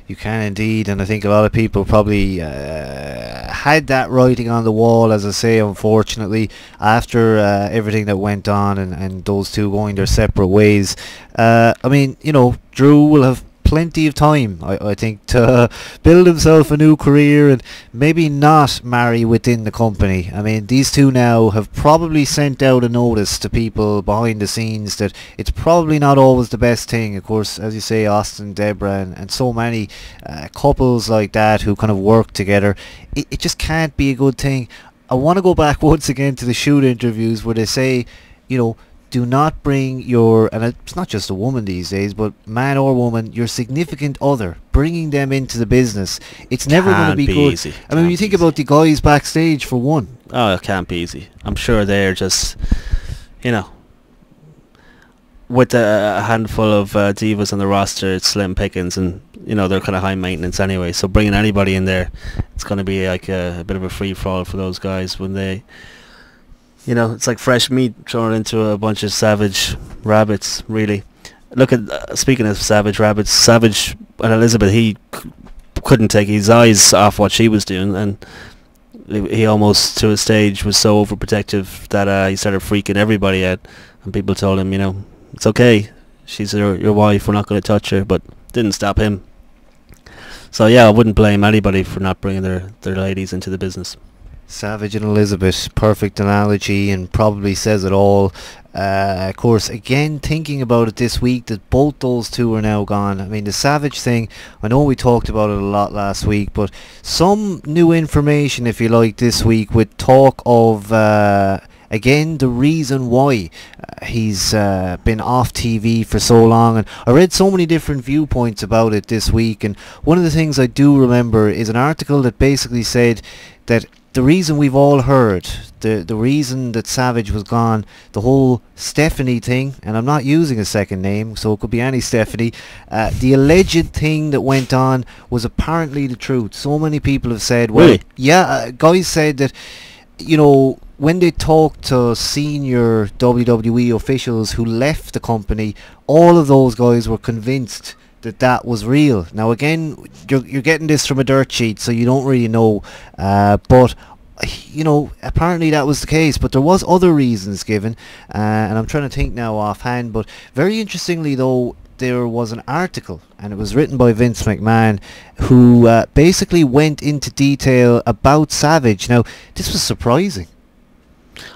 You can indeed, and I think a lot of people probably had that writing on the wall, as I say, unfortunately, after everything that went on, and those two going their separate ways. I mean, you know, Drew will have plenty of time, I think, to build himself a new career and maybe not marry within the company. I mean, these two now have probably sent out a notice to people behind the scenes that it's probably not always the best thing. Of course, as you say, Austin, Deborah, and so many couples like that who kind of work together, it just can't be a good thing. I want to go back once again to the shoot interviews where they say, you know, do not bring your, and it's not just a woman these days, but man or woman, your significant other, bringing them into the business. It's never going to be good. Easy. I mean, when you think about the guys backstage, for one. Oh, it can't be easy. I'm sure they're just, you know, with a handful of divas on the roster, it's slim pickings, and you know they're kind of high maintenance anyway. So bringing anybody in there, it's going to be like a bit of a free for all for those guys when they, you know, it's like fresh meat thrown into a bunch of savage rabbits. Really, look at speaking of savage rabbits, Savage and Elizabeth, he couldn't take his eyes off what she was doing, and he almost to a stage was so overprotective that he started freaking everybody out, and people told him, you know, it's okay, she's your wife, we're not going to touch her, but didn't stop him. So yeah, I wouldn't blame anybody for not bringing their ladies into the business. Savage and Elizabeth, perfect analogy, and probably says it all. Of course, again, thinking about it this week, that both those two are now gone. I mean, the Savage thing, I know we talked about it a lot last week, but some new information, if you like, this week with talk of again, the reason why he's been off TV for so long. And I read so many different viewpoints about it this week, and one of the things I do remember is an article that basically said that the reason we've all heard, the reason that Savage was gone, the whole Stephanie thing, and I'm not using a second name, so it could be any Stephanie, the alleged thing that went on was apparently the truth. So many people have said, well, really? Yeah, guys said that, you know, when they talked to senior WWE officials who left the company, all of those guys were convinced that that was real. Now again, you're getting this from a dirt sheet, so you don't really know, but you know, apparently that was the case. But there was other reasons given, and I'm trying to think now offhand, but very interestingly though, there was an article, and it was written by Vince McMahon, who basically went into detail about Savage. Now this was surprising.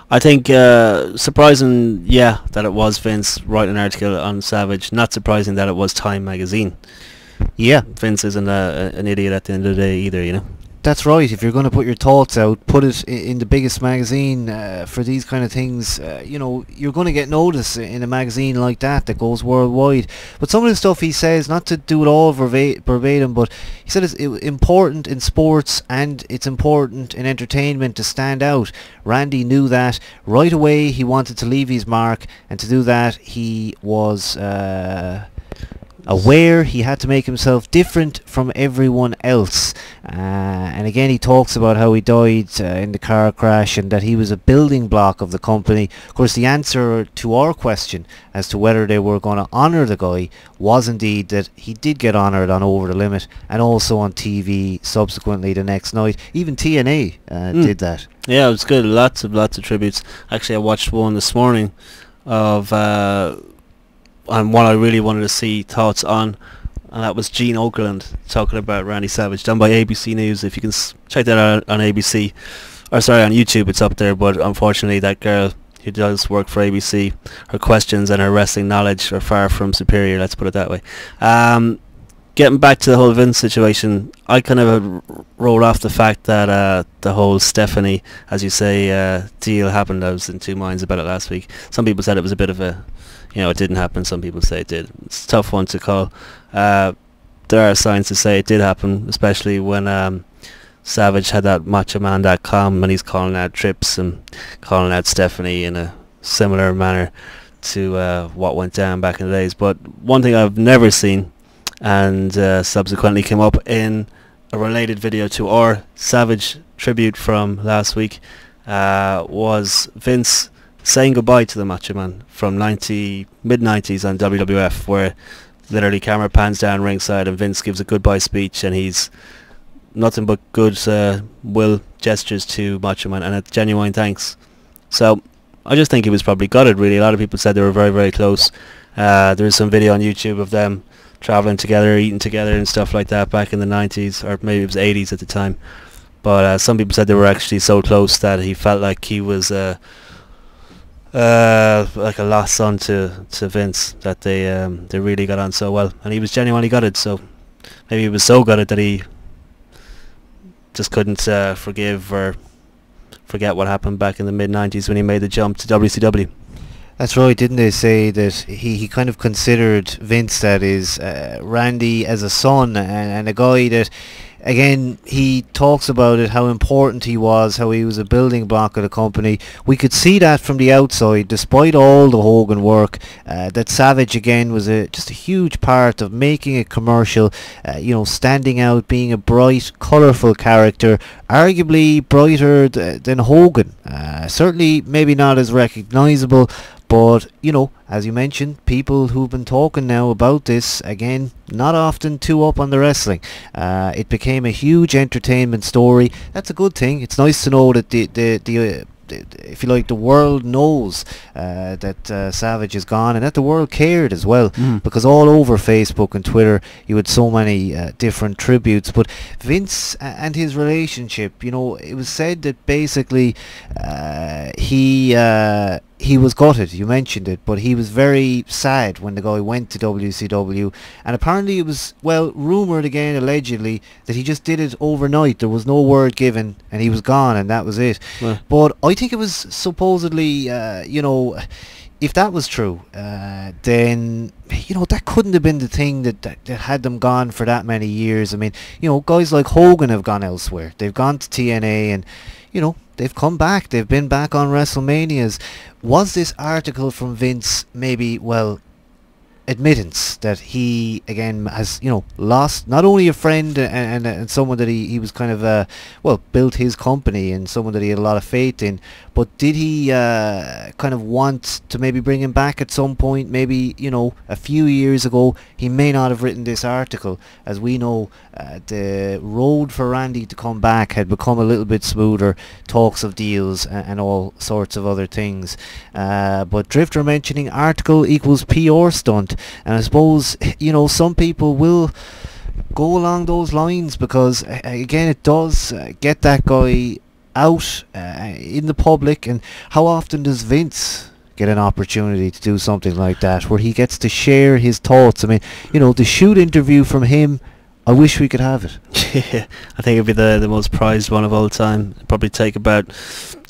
I think surprising, yeah, that it was Vince writing an article on Savage. Not surprising that it was Time magazine. Yeah, Vince isn't an idiot at the end of the day either, you know. That's right. If you're going to put your thoughts out, put it in the biggest magazine for these kind of things. You know, you're going to get notice in a magazine like that goes worldwide. But some of the stuff he says, not to do it all verbatim, but he said it's important in sports and it's important in entertainment to stand out. Randy knew that right away. He wanted to leave his mark, and to do that he was aware he had to make himself different from everyone else. And again, he talks about how he died in the car crash and that he was a building block of the company. Of course, the answer to our question as to whether they were going to honour the guy was indeed that he did get honoured on Over the Limit and also on TV subsequently the next night. Even TNA did that. Yeah, it was good. Lots of tributes. Actually, I watched one this morning of and one I really wanted to see thoughts on, and that was Gene Okerlund talking about Randy Savage, done by ABC News. If you can check that out on ABC, or sorry, on YouTube, it's up there. But unfortunately, that girl who does work for ABC, her questions and her wrestling knowledge are far from superior. Let's put it that way. Getting back to the whole Vince situation, I kind of rolled off the fact that the whole Stephanie, as you say, deal happened. I was in two minds about it last week. Some people said it was a bit of a, you know, it didn't happen. Some people say it did. It's a tough one to call. There are signs to say it did happen, especially when Savage had that MachoMan.com and he's calling out Trips and calling out Stephanie in a similar manner to what went down back in the days. But one thing I've never seen, and subsequently came up in a related video to our Savage tribute from last week, was Vince saying goodbye to the Macho Man from mid-90s on WWF, where literally camera pans down ringside and Vince gives a goodbye speech, and he's nothing but good will gestures to Macho Man and a genuine thanks. So I just think he was probably gutted, really. A lot of people said they were very, very close. There is some video on YouTube of them traveling together, eating together and stuff like that back in the 90s, or maybe it was 80s at the time. But some people said they were actually so close that he felt like he was like a lost son to Vince, that they really got on so well, and he was genuinely gutted. So maybe he was so gutted that he just couldn't forgive or forget what happened back in the mid-90s when he made the jump to WCW. That's right, didn't they say that he kind of considered Vince, that is, Randy, as a son, and a guy that, again, he talks about it, how important he was, how he was a building block of the company. We could see that from the outside, despite all the Hogan work, that Savage, again, was just a huge part of making it commercial, standing out, being a bright, colourful character, arguably brighter than Hogan. Certainly maybe not as recognisable, but, as you mentioned, people who've been talking now about this, again, not often too up on the wrestling. It became a huge entertainment story. That's a good thing. It's nice to know that the if you like, the world knows that Savage is gone, and that the world cared as well, because all over Facebook and Twitter you had so many different tributes. But Vince and his relationship, it was said that basically he was gutted, you mentioned it, but he was very sad when the guy went to WCW, and apparently it was, rumoured again, allegedly, that he just did it overnight. There was no word given, and he was gone, and that was it. Yeah. But I think it was supposedly, if that was true, then, that couldn't have been the thing that had them gone for that many years. I mean, guys like Hogan have gone elsewhere. They've gone to TNA, and, they've come back. They've been back on WrestleManias. Was this article from Vince maybe, admittance that he, again, has, lost not only a friend and someone that he was kind of, built his company, and someone that he had a lot of faith in, but did he kind of want to maybe bring him back at some point? Maybe, a few years ago, he may not have written this article. As we know, the road for Randy to come back had become a little bit smoother, talks of deals and all sorts of other things. But Drifter mentioning article equals PR stunt, and I suppose, some people will go along those lines, because again, it does get that guy out in the public. And how often does Vince get an opportunity to do something like that, where he gets to share his thoughts? I mean, the shoot interview from him, I wish we could have it. Yeah, I think it'd be the most prized one of all time. It'd probably take about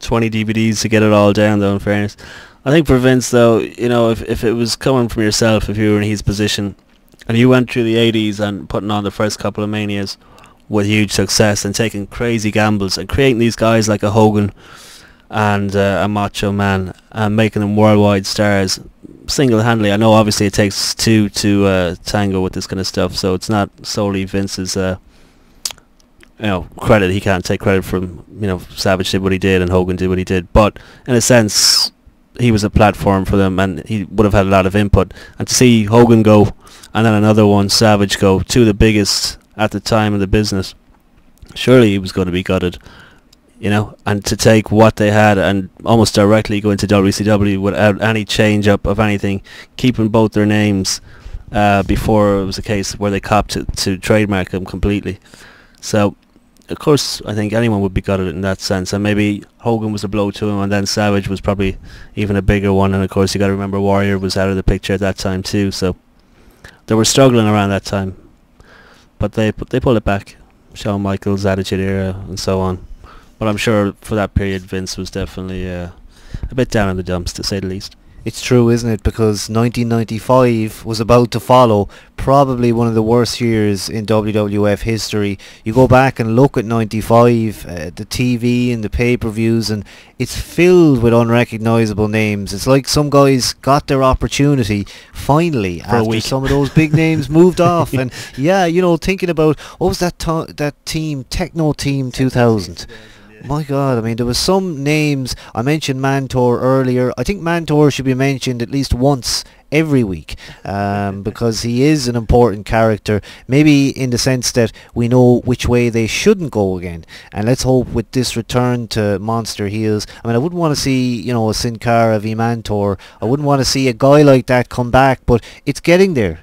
20 DVDs to get it all down, though, in fairness. I think for Vince, though, if it was coming from yourself, if you were in his position, and you went through the 80s and putting on the first couple of Manias with huge success and taking crazy gambles and creating these guys like a Hogan and a Macho Man and making them worldwide stars single-handedly. I know obviously it takes two to tango with this kind of stuff, so it's not solely Vince's credit. He can't take credit from, Savage did what he did and Hogan did what he did, but in a sense he was a platform for them, and he would have had a lot of input. And to see Hogan go and then another one, Savage, go, two of the biggest at the time in the business, surely he was going to be gutted, and to take what they had and almost directly go into WCW without any change up of anything, keeping both their names before it was a case where they copped to trademark them completely. So of course I think anyone would be gutted in that sense, and maybe Hogan was a blow to him, and then Savage was probably even a bigger one. And of course you got to remember Warrior was out of the picture at that time too, so they were struggling around that time, but they pulled it back. Shawn Michaels, Attitude Era, and so on. But I'm sure for that period Vince was definitely a bit down in the dumps, to say the least. It's true, isn't it? Because 1995 was about to follow, probably one of the worst years in WWF history. You go back and look at 95, the TV and the pay-per-views, and it's filled with unrecognisable names. It's like some guys got their opportunity finally For a after week. some of those big names moved off. And yeah, thinking about, what was that team, Techno Team 2000? My God, I mean, there was some names. I mentioned Mantor earlier. I think Mantor should be mentioned at least once every week, because he is an important character, maybe in the sense that we know which way they shouldn't go again. And let's hope with this return to Monster Heels, I mean, I wouldn't want to see, a Sin Cara v Mantor. I wouldn't want to see a guy like that come back, but it's getting there.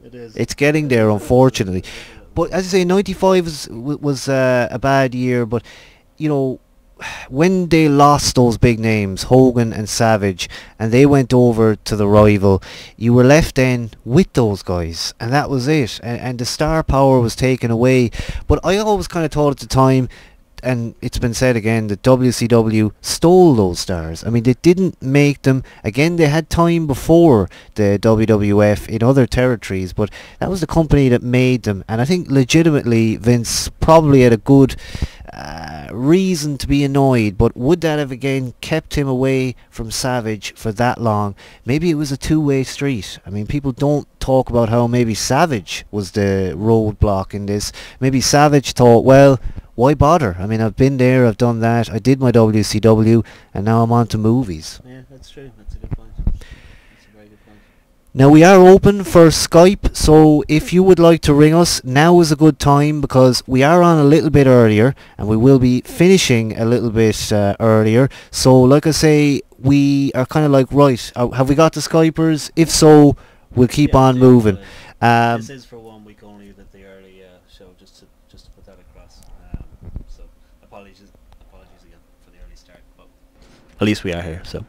It is. It's getting there, unfortunately. But as I say, 95 was a bad year. But you know, when they lost those big names, Hogan and Savage, and they went over to the rival, you were left then with those guys, and that was it. And the star power was taken away. But I always kind of thought at the time, and it's been said again, that WCW stole those stars. I mean, they didn't make them. Again, they had time before the WWF in other territories, but that was the company that made them. And I think legitimately Vince probably had a good reason to be annoyed, but would that have again kept him away from Savage for that long? Maybe it was a two-way street. I mean, people don't talk about how maybe Savage was the roadblock in this. Maybe Savage thought, well, why bother? I mean, I've been there, I've done that, I did my WCW, and now I'm on to movies. Yeah, that's true. That's a good point. That's a very good point. Now we are open for Skype, so if you would like to ring us, now is a good time, because we are on a little bit earlier and we will be finishing a little bit earlier. So like I say, we are kind of like, right, have we got the Skypers? If so, we'll keep on moving. This is for 1 week only, that the early show, just to put that across. So apologies again for the early start, but at least we are here. So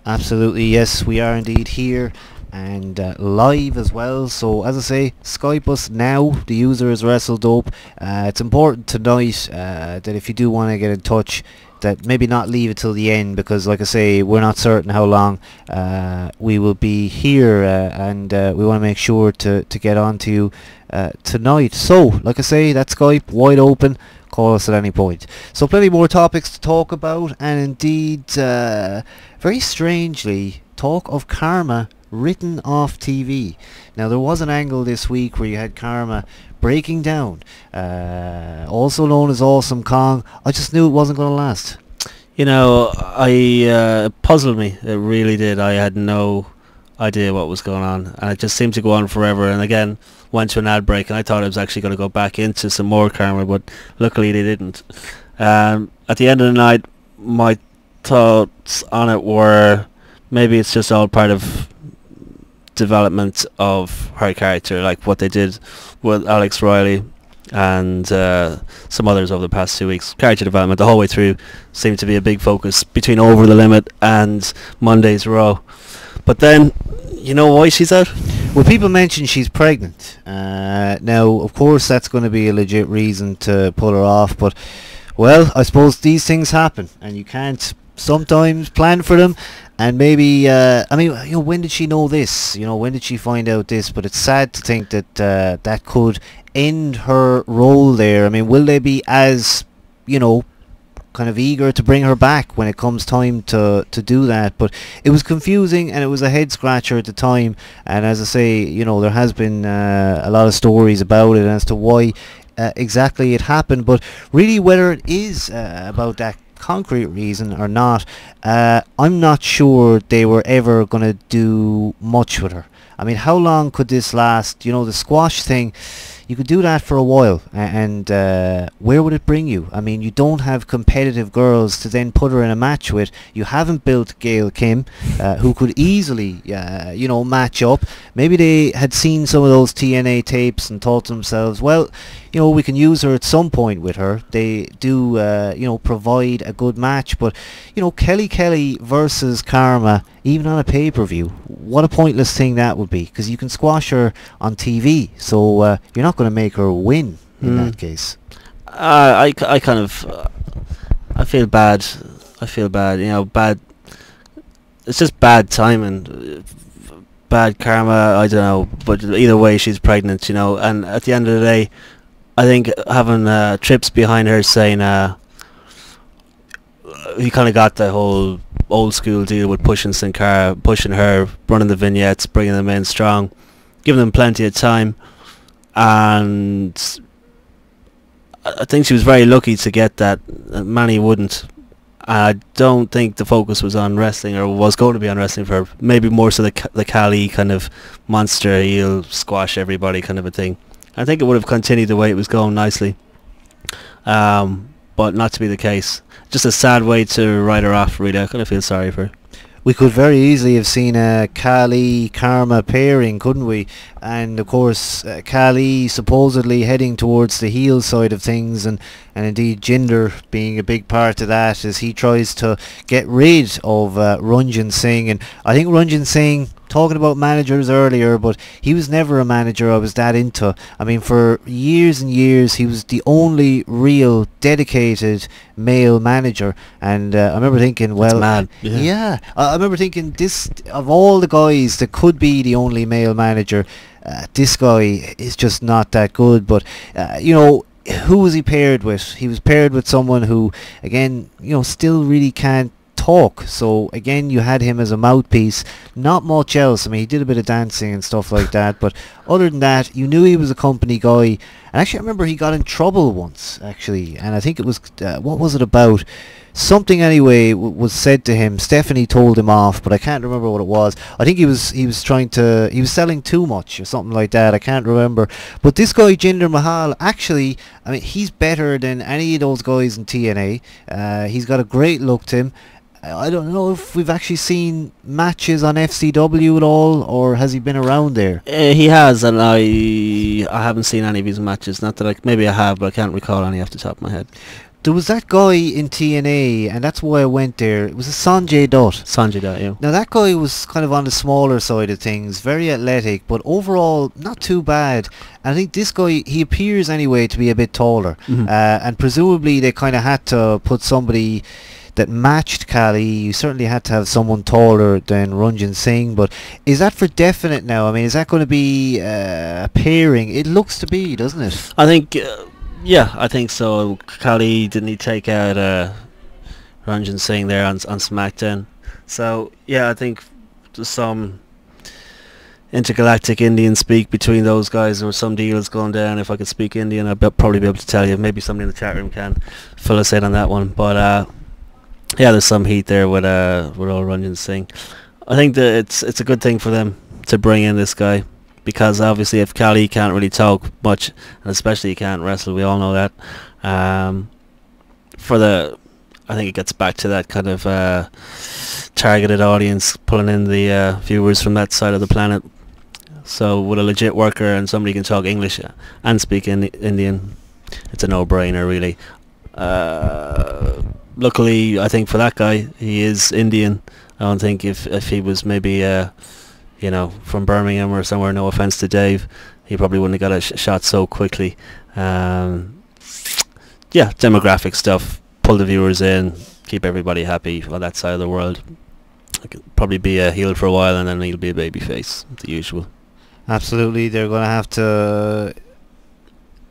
absolutely, yes, we are indeed here. And live as well. So as I say, Skype us now. The user is WrestleDope. It's important tonight that if you do want to get in touch, that maybe not leave it till the end, because like I say, we're not certain how long we will be here, and we want to make sure to get on to you tonight. So like I say, that Skype wide open. Call us at any point. So plenty more topics to talk about, and indeed very strangely, talk of Karma written off TV. Now there was an angle this week where you had Karma breaking down, also known as Awesome Kong. I just knew it wasn't going to last. You know, it puzzled me. It really did. I had no idea what was going on, and it just seemed to go on forever. And again, went to an ad break, and I thought it was actually going to go back into some more Karma, but luckily they didn't. At the end of the night, my thoughts on it were, maybe it's just all part of development of her character, like what they did with Alex Riley and some others over the past 2 weeks. Character development the whole way through seemed to be a big focus between Over the Limit and Monday's Raw. But then, you know why she's out? Well, people mention she's pregnant. Now, of course, that's going to be a legit reason to pull her off, but, well, I suppose these things happen, and you can't sometimes plan for them. And maybe, I mean, you know, when did she know this? You know, when did she find out this? But it's sad to think that that could end her role there. I mean, will they be as, you know, kind of eager to bring her back when it comes time to do that? But it was confusing, and it was a head scratcher at the time. And as I say, you know, there has been a lot of stories about it as to why exactly it happened. But really, whether it is about that concrete reason or not, I'm not sure they were ever going to do much with her. I mean, how long could this last? You know, the squash thing, you could do that for a while, and where would it bring you? I mean, you don't have competitive girls to then put her in a match with. You haven't built Gail Kim, who could easily, you know, match up. Maybe they had seen some of those TNA tapes and thought to themselves, well, you know, we can use her at some point with her. They do, you know, provide a good match. But, you know, Kelly versus Karma, even on a pay-per-view, what a pointless thing that would be, because you can squash her on TV, so you're not going to make her win in that case. I kind of, I feel bad. You know, bad. It's just bad timing. Bad karma, I don't know. But either way, she's pregnant, you know. And at the end of the day, I think having Trips behind her saying, he kind of got the whole old school deal with pushing Sin Cara, pushing her, running the vignettes, bringing them in strong, giving them plenty of time. And I think she was very lucky to get that. Many wouldn't. I don't think the focus was on wrestling, or was going to be on wrestling for her. Maybe more so the Khali kind of monster, he'll squash everybody kind of a thing. I think it would have continued the way it was going nicely, but not to be the case. Just a sad way to write her off, really. I kind of feel sorry for her. We could very easily have seen a Kali Karma pairing, couldn't we? And of course, Kali supposedly heading towards the heel side of things, and indeed Jinder being a big part of that as he tries to get rid of Ranjan Singh. And I think Ranjan Singh, talking about managers earlier, but he was never a manager I was that into. I mean, for years and years he was the only real dedicated male manager, and I remember thinking, well, mad. yeah, I remember thinking, this, of all the guys that could be the only male manager, this guy is just not that good. But you know, who was he paired with? He was paired with someone who, again, you know, still really can't talk. So again, you had him as a mouthpiece, not much else. I mean, he did a bit of dancing and stuff like that, but other than that, you knew he was a company guy. And actually, I remember he got in trouble once, actually, and I think it was, what was it about? Something anyway was said to him. Stephanie told him off, but I can't remember what it was. I think he was selling too much or something like that. I can't remember. But this guy Jinder Mahal, actually, I mean, he's better than any of those guys in TNA. He's got a great look to him. I don't know if we've actually seen matches on FCW at all, or has he been around there? He has, and I haven't seen any of his matches. Not that maybe I have, but I can't recall any off the top of my head. There was that guy in TNA, and that's why I went there. It was a Sanjay Dutt. Sanjay Dutt, yeah. Now that guy was kind of on the smaller side of things, very athletic, but overall not too bad. And I think this guy, he appears anyway to be a bit taller, and presumably they kind of had to put somebody that matched Kali. You certainly had to have someone taller than Ranjan Singh, but is that for definite now? I mean, is that going to be a pairing? It looks to be, doesn't it? I think, yeah, I think so. Kali, didn't he take out Ranjan Singh there on SmackDown? So, yeah, I think there's some intergalactic Indian speak between those guys. There were some deals going down. If I could speak Indian, I'd probably be able to tell you. Maybe somebody in the chat room can fill us in on that one. But yeah, there's some heat there with old Ranjan Singh. I think that it's a good thing for them to bring in this guy, because obviously if Kali can't really talk much, and especially he can't wrestle, we all know that. I think it gets back to that kind of targeted audience, pulling in the viewers from that side of the planet. So with a legit worker and somebody who can talk English and speak Indian, it's a no-brainer, really. Luckily, I think for that guy, he is Indian. I don't think if he was maybe you know, from Birmingham or somewhere, no offense to Dave, he probably wouldn't have got a shot so quickly. Yeah, demographic stuff, pull the viewers in, keep everybody happy on that side of the world. Probably be a heel for a while, and then he'll be a babyface, the usual. Absolutely, they're going to have to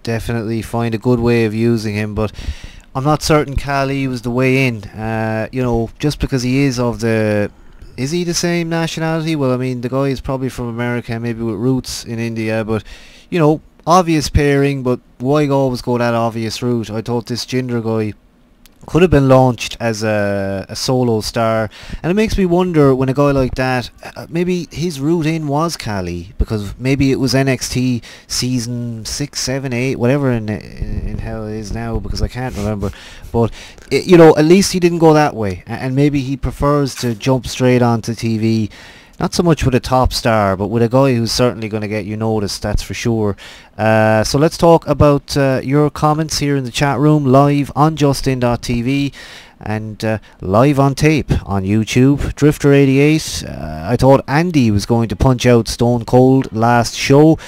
definitely find a good way of using him, but I'm not certain Kali was the way in. You know, just because he is of the... Is he the same nationality? Well, I mean, the guy is probably from America, maybe with roots in India, but, you know, obvious pairing, but why always go that obvious route? I thought this Jinder guy could have been launched as a solo star, and it makes me wonder, when a guy like that, maybe his route in was Kali, because maybe it was NXT season 6, 7, 8, whatever in hell it is now, because I can't remember, but you know, at least he didn't go that way, and maybe he prefers to jump straight onto TV. Not so much with a top star, but with a guy who's certainly going to get you noticed, that's for sure. So let's talk about your comments here in the chat room, live on justin.tv and live on tape on YouTube. Drifter88, I thought Andy was going to punch out Stone Cold last show,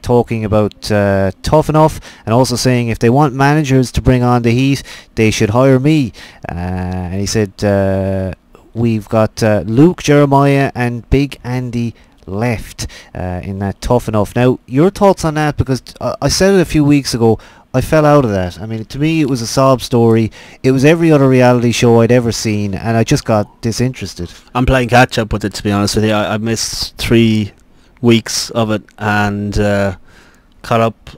talking about Tough Enough, and also saying if they want managers to bring on the heat, they should hire me. And he said... we've got Luke, Jeremiah and Big Andy left in that Tough Enough. Now, your thoughts on that, because I said it a few weeks ago, I fell out of that. I mean, to me it was a sob story. It was every other reality show I'd ever seen, and I just got disinterested. I'm playing catch up with it, to be honest with you. I missed 3 weeks of it, and caught up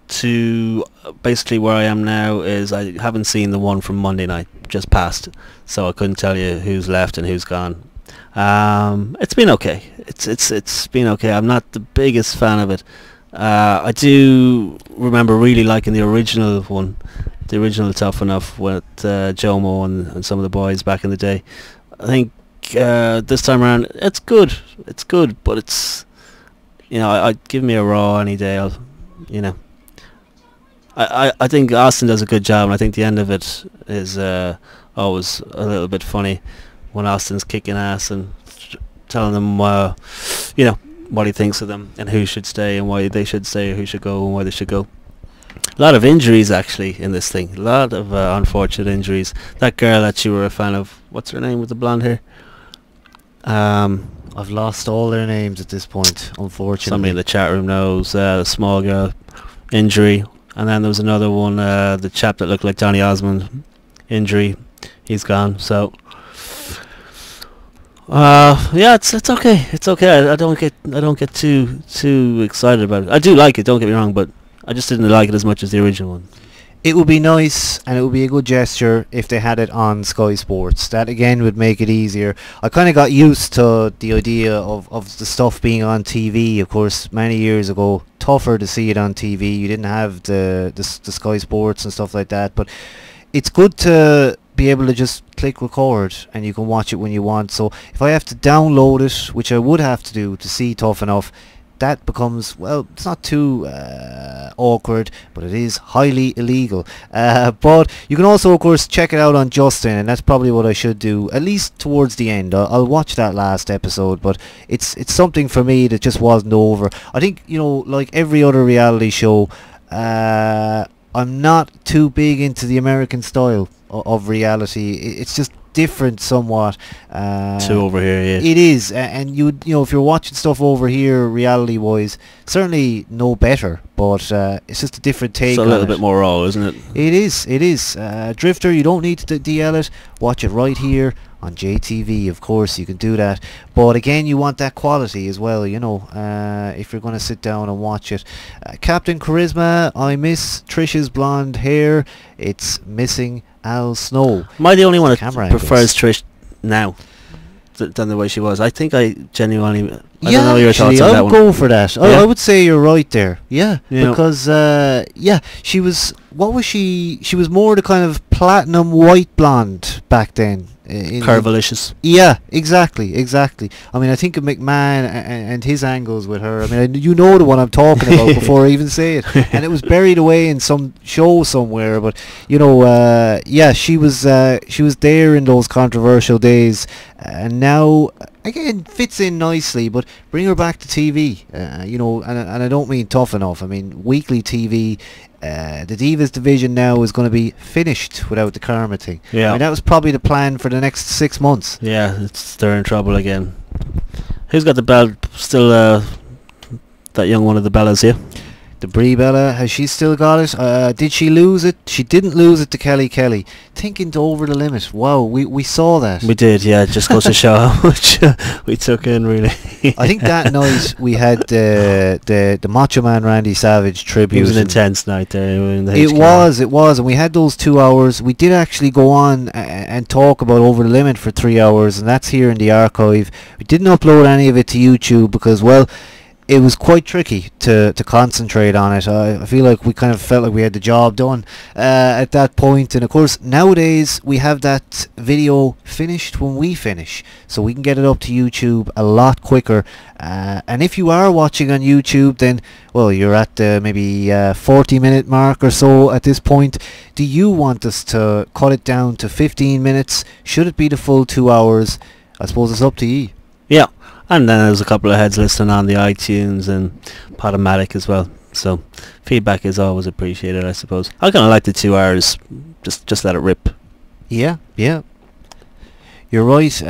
to basically where I am now. Is I haven't seen the one from Monday night, just passed, so I couldn't tell you who's left and who's gone. It's been okay. It's been okay. I'm not the biggest fan of it. I do remember really liking the original one, the original Tough Enough with Jomo and some of the boys back in the day. I think this time around it's good. It's good, but it's, I'd give me a Raw any day. You know, I think Austin does a good job, and I think the end of it is always a little bit funny when Austin's kicking ass and telling them, what he thinks of them and who should stay and why they should stay, or who should go and why they should go. A lot of injuries actually in this thing. A lot of unfortunate injuries. That girl that you were a fan of, what's her name with the blonde hair? I've lost all their names at this point, unfortunately. Somebody in the chat room knows. The small girl injury, and then there was another one. The chap that looked like Donny Osmond injury. He's gone. So it's okay. It's okay. I don't get too excited about it. I do like it. Don't get me wrong, but I just didn't like it as much as the original one. It would be nice, and it would be a good gesture if they had it on Sky Sports. That again would make it easier. I kind of got used to the idea of the stuff being on TV. Of course, many years ago, tougher to see it on TV. You didn't have the Sky Sports and stuff like that. But it's good to be able to just click record and you can watch it when you want. So if I have to download it, which I would have to do to see Tough Enough, that becomes, well, it's not too awkward, but it is highly illegal. But you can also, of course, check it out on Justin, and that's probably what I should do, at least towards the end. I'll watch that last episode, but it's something for me that just wasn't over. I think, like every other reality show, I'm not too big into the American style of reality. It's just different somewhat to over here. Yeah, it is, and if you're watching stuff over here reality wise, certainly no better, but it's just a different take. It's a little bit more raw, isn't it? It is. Drifter, you don't need to DL it. Watch it right here on JTV. Of course you can do that, but again, you want that quality as well, if you're going to sit down and watch it. Captain Charisma, I miss Trish's blonde hair. It's missing Al Snow. Am I the only one that prefers Trish now than the way she was? I think I genuinely... I don't know your thoughts on that one. I would go for that. I would say you're right there. Yeah, because she was... What was she? She was more the kind of platinum white blonde back then. Curvilicious. Yeah, exactly. I mean, I think of McMahon and his angles with her. I mean, you know the one I'm talking about before I even say it. And it was buried away in some show somewhere. But she was there in those controversial days, and now again fits in nicely. But bring her back to TV. And I don't mean Tough Enough. I mean weekly TV. The Divas division now is going to be finished without the Karma thing. Yeah. I mean, that was probably the plan for the next 6 months. Yeah, they're in trouble again. Who's got the belt still? That young one of the Bellas here. The Brie Bella, has she still got it? Did she lose it? She didn't lose it to Kelly. Thinking to Over the Limit. Wow, we saw that. We did, yeah. It just goes to show how much we took in, really. I think that night we had the Macho Man Randy Savage tribute. It was an intense night there in the It HQ. was, and we had those 2 hours. We did actually go on and talk about Over the Limit for 3 hours, and that's here in the archive. We didn't upload any of it to YouTube because, well, it was quite tricky to concentrate on it. I feel like we kind of felt like we had the job done at that point. And of course, nowadays we have that video finished when we finish, so we can get it up to YouTube a lot quicker. And if you are watching on YouTube, then, well, you're at the maybe 40-minute mark or so at this point. Do you want us to cut it down to 15 minutes? Should it be the full 2 hours? I suppose it's up to you. Yeah. And then there's a couple of heads listening on the iTunes and Podomatic as well. So feedback is always appreciated, I suppose. I kind of like the 2 hours. Just let it rip. Yeah. You're right.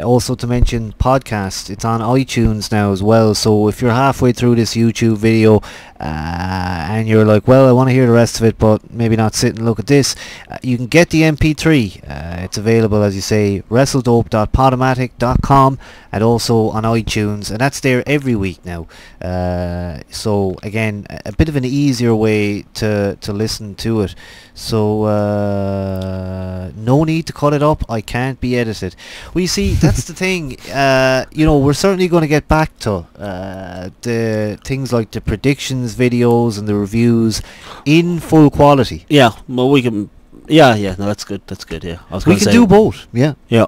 Also to mention podcast, it's on iTunes now as well. So if you're halfway through this YouTube video and you're like, well, I want to hear the rest of it, but maybe not sit and look at this, you can get the MP3. It's available, as you say, wrestledope.podomatic.com, and also on iTunes, and that's there every week now. So again, a bit of an easier way to listen to it. So no need to cut it up. I can't be edited. Well, you see, that's the thing. We're certainly going to get back to the things like the predictions videos and the reviews in full quality. Yeah, well, we can... Yeah, no, that's good, yeah. We can do both, yeah. Yeah.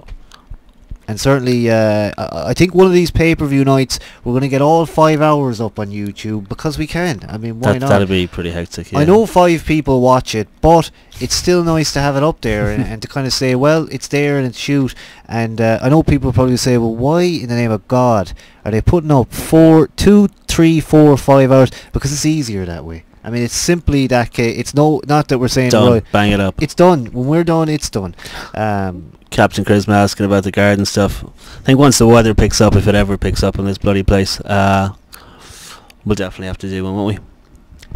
And certainly, I think one of these pay-per-view nights, we're going to get all 5 hours up on YouTube because we can. I mean, why not? That'd be pretty hectic. Yeah. I know 5 people watch it, but it's still nice to have it up there and to kind of say, well, it's there and it's shoot. And I know people probably say, well, why in the name of God are they putting up 2, 3, 4, 5 hours? Because it's easier that way. I mean, it's simply that case. It's not that we're saying done. Right, Bang it up. It's done. When we're done, it's done. Captain Charisma asking about the garden stuff. I think once the weather picks up, if it ever picks up in this bloody place, we'll definitely have to do one, won't we?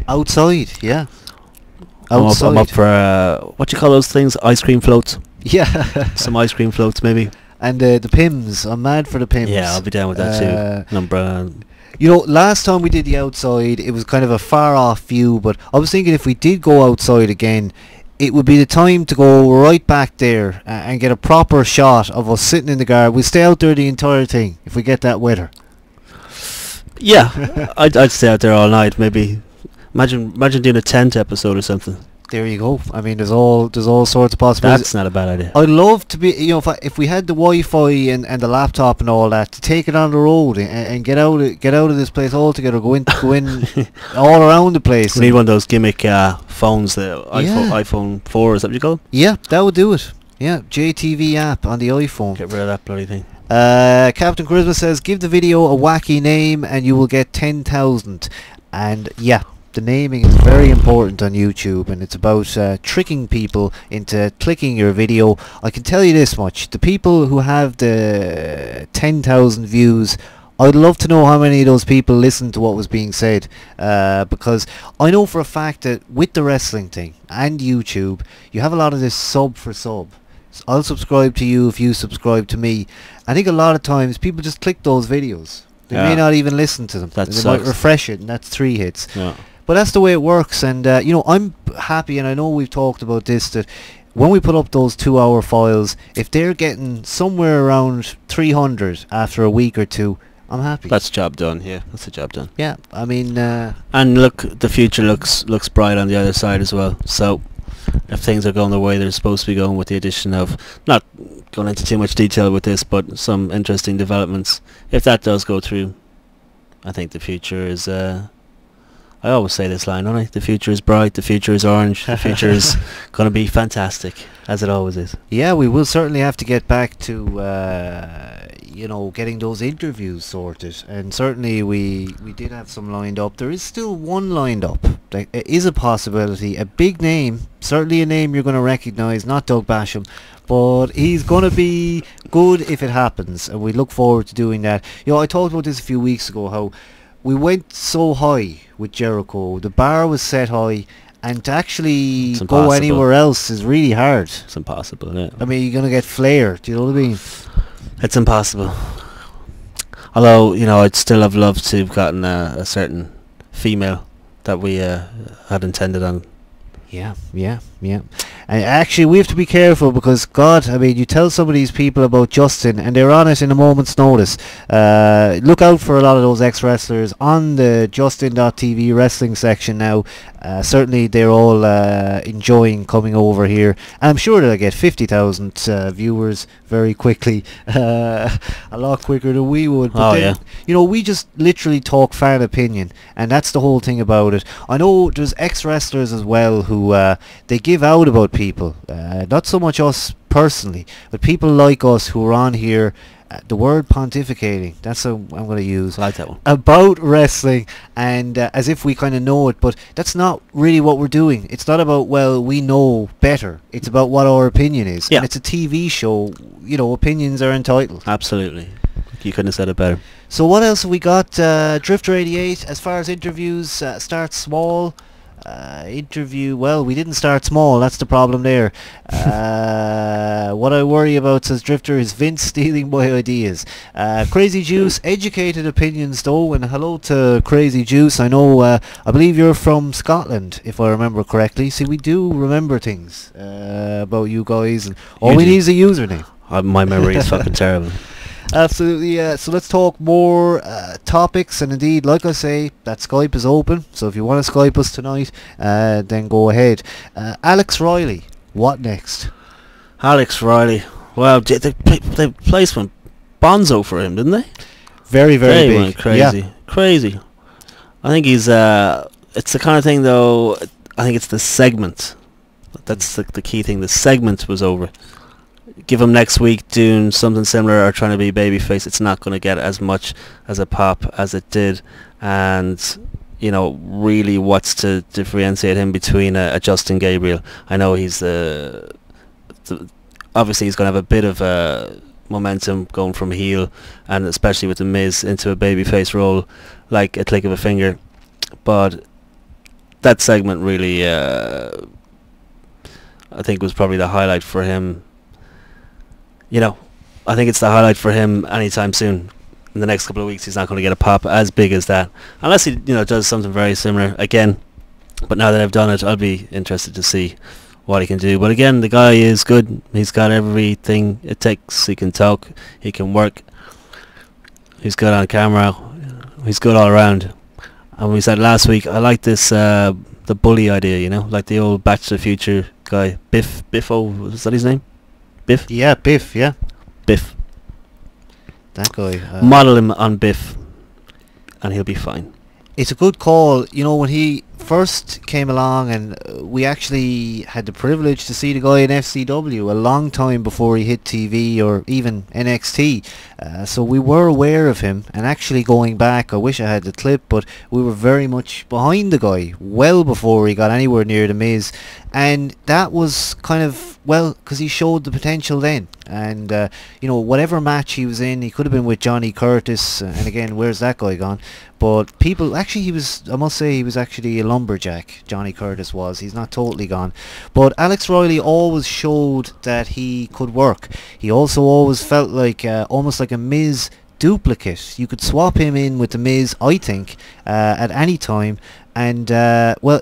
Outside, yeah. Outside. I'm up for what do you call those things? Ice cream floats. Yeah. Some ice cream floats, maybe. And the Pims. I'm mad for the Pims. Yeah, I'll be down with that too. You know, last time we did the outside, it was kind of a far-off view, but I was thinking if we did go outside again, it would be the time to go right back there and get a proper shot of us sitting in the garden. We'll stay out there the entire thing if we get that weather. Yeah, I'd stay out there all night. Maybe imagine doing a tent episode or something. There you go. I mean, there's all sorts of possibilities. That's not a bad idea. I'd love to be, you know, if we had the Wi-Fi and the laptop and all that, to take it on the road and get out of this place altogether. Go in all around the place. We need one of those gimmick phones, the iPhone 4. Is that what you call it? Yeah, that would do it. Yeah, JTV app on the iPhone. Get rid of that bloody thing. Captain Charisma says, give the video a wacky name and you will get 10,000. And yeah, the naming is very important on YouTube, and it's about tricking people into clicking your video. I can tell you this much: the people who have the 10,000 views, I'd love to know how many of those people listened to what was being said, because I know for a fact that with the wrestling thing and YouTube, you have a lot of this sub for sub. I'll subscribe to you if you subscribe to me. I think a lot of times people just click those videos. They may not even listen to them. They might refresh it, and that's 3 hits. Yeah. But that's the way it works, and you know, I'm happy, and I know we've talked about this, that when we put up those 2-hour files, if they're getting somewhere around 300 after a week or two, I'm happy. That's job done. Yeah, that's a job done. Yeah, I mean, and look, the future looks bright on the other side as well. So if things are going the way they're supposed to be going, with the addition of, not going into too much detail with this, but some interesting developments, if that does go through, I think the future is I always say this line, don't I? The future is bright, the future is orange, the future is going to be fantastic, as it always is. Yeah, we will certainly have to get back to, you know, getting those interviews sorted. And certainly we did have some lined up. There is still one lined up. There is a possibility. A big name, certainly a name you're going to recognise, not Doug Basham, but he's going to be good if it happens. And we look forward to doing that. You know, I talked about this a few weeks ago, how we went so high with Jericho. The bar was set high, and to actually go anywhere else is really hard. It's impossible, yeah. I mean, you're going to get flair. Do you know what I mean? It's impossible. Although, you know, I'd still have loved to have gotten a certain female that we had intended on. Yeah. And actually, we have to be careful because, God, I mean, you tell some of these people about Justin and they're on it in a moment's notice. Look out for a lot of those ex-wrestlers on the Justin.tv wrestling section now. Certainly, they're all enjoying coming over here. And I'm sure they'll get 50,000 viewers very quickly. A lot quicker than we would. But then, you know, we just literally talk fan opinion. And that's the whole thing about it. I know there's ex-wrestlers as well who they give out about people, not so much us personally, but people like us who are on here. The word pontificating, that's what I'm going to use. I like that one. About wrestling, and as if we kind of know it, but that's not really what we're doing. It's not about, well, we know better. It's about what our opinion is. Yeah. And it's a TV show. You know, opinions are entitled. Absolutely. You couldn't have said it better. So what else have we got? Drifter 88, as far as interviews, start small. Interview, well, we didn't start small, that's the problem there. What I worry about, says Drifter, is Vince stealing my ideas. Crazy Juice, educated opinions though, and hello to Crazy Juice. I know, I believe you're from Scotland, if I remember correctly. See, we do remember things about you guys, and all we need is a username. My memory is fucking terrible. Absolutely, so let's talk more topics, and indeed, like I say, that Skype is open, so if you want to Skype us tonight, then go ahead. Alex Riley, what next? Alex Riley, well, the place went Bonzo for him, didn't they? Very, very They big. went crazy, crazy. I think he's. It's the kind of thing, though. I think it's the segment. That's the key thing. The segment was over. Give him next week doing something similar or trying to be babyface. It's not going to get as much as a pop as it did, and really, what's to differentiate him between a Justin Gabriel? I know he's obviously he's going to have a bit of momentum going from heel, and especially with the Miz into a babyface role, like a click of a finger. But that segment really, I think, was probably the highlight for him. I think it's the highlight for him anytime soon. In the next couple of weeks, he's not going to get a pop as big as that, unless he, does something very similar again. But now that I've done it, I'll be interested to see what he can do. But again, the guy is good. He's got everything it takes. He can talk. He can work. He's good on camera. He's good all around. And we said last week, I like this the bully idea. Like the old Back to the Future guy, Biffo. Was that his name? Biff? Yeah, Biff, yeah. Biff. That guy. Model him on Biff, and he'll be fine. It's a good call. When he first came along, and we actually had the privilege to see the guy in FCW a long time before he hit TV or even NXT. So we were aware of him, and actually going back, I wish I had the clip, but we were very much behind the guy well before he got anywhere near the Miz. And that was kind of, because he showed the potential then. And, whatever match he was in, he could have been with Johnny Curtis. And again, where's that guy gone? But people, actually I must say he was actually a lumberjack, Johnny Curtis was. He's not totally gone. But Alex Riley always showed that he could work. He also always felt like, almost like a Miz duplicate. You could swap him in with the Miz, I think, at any time. And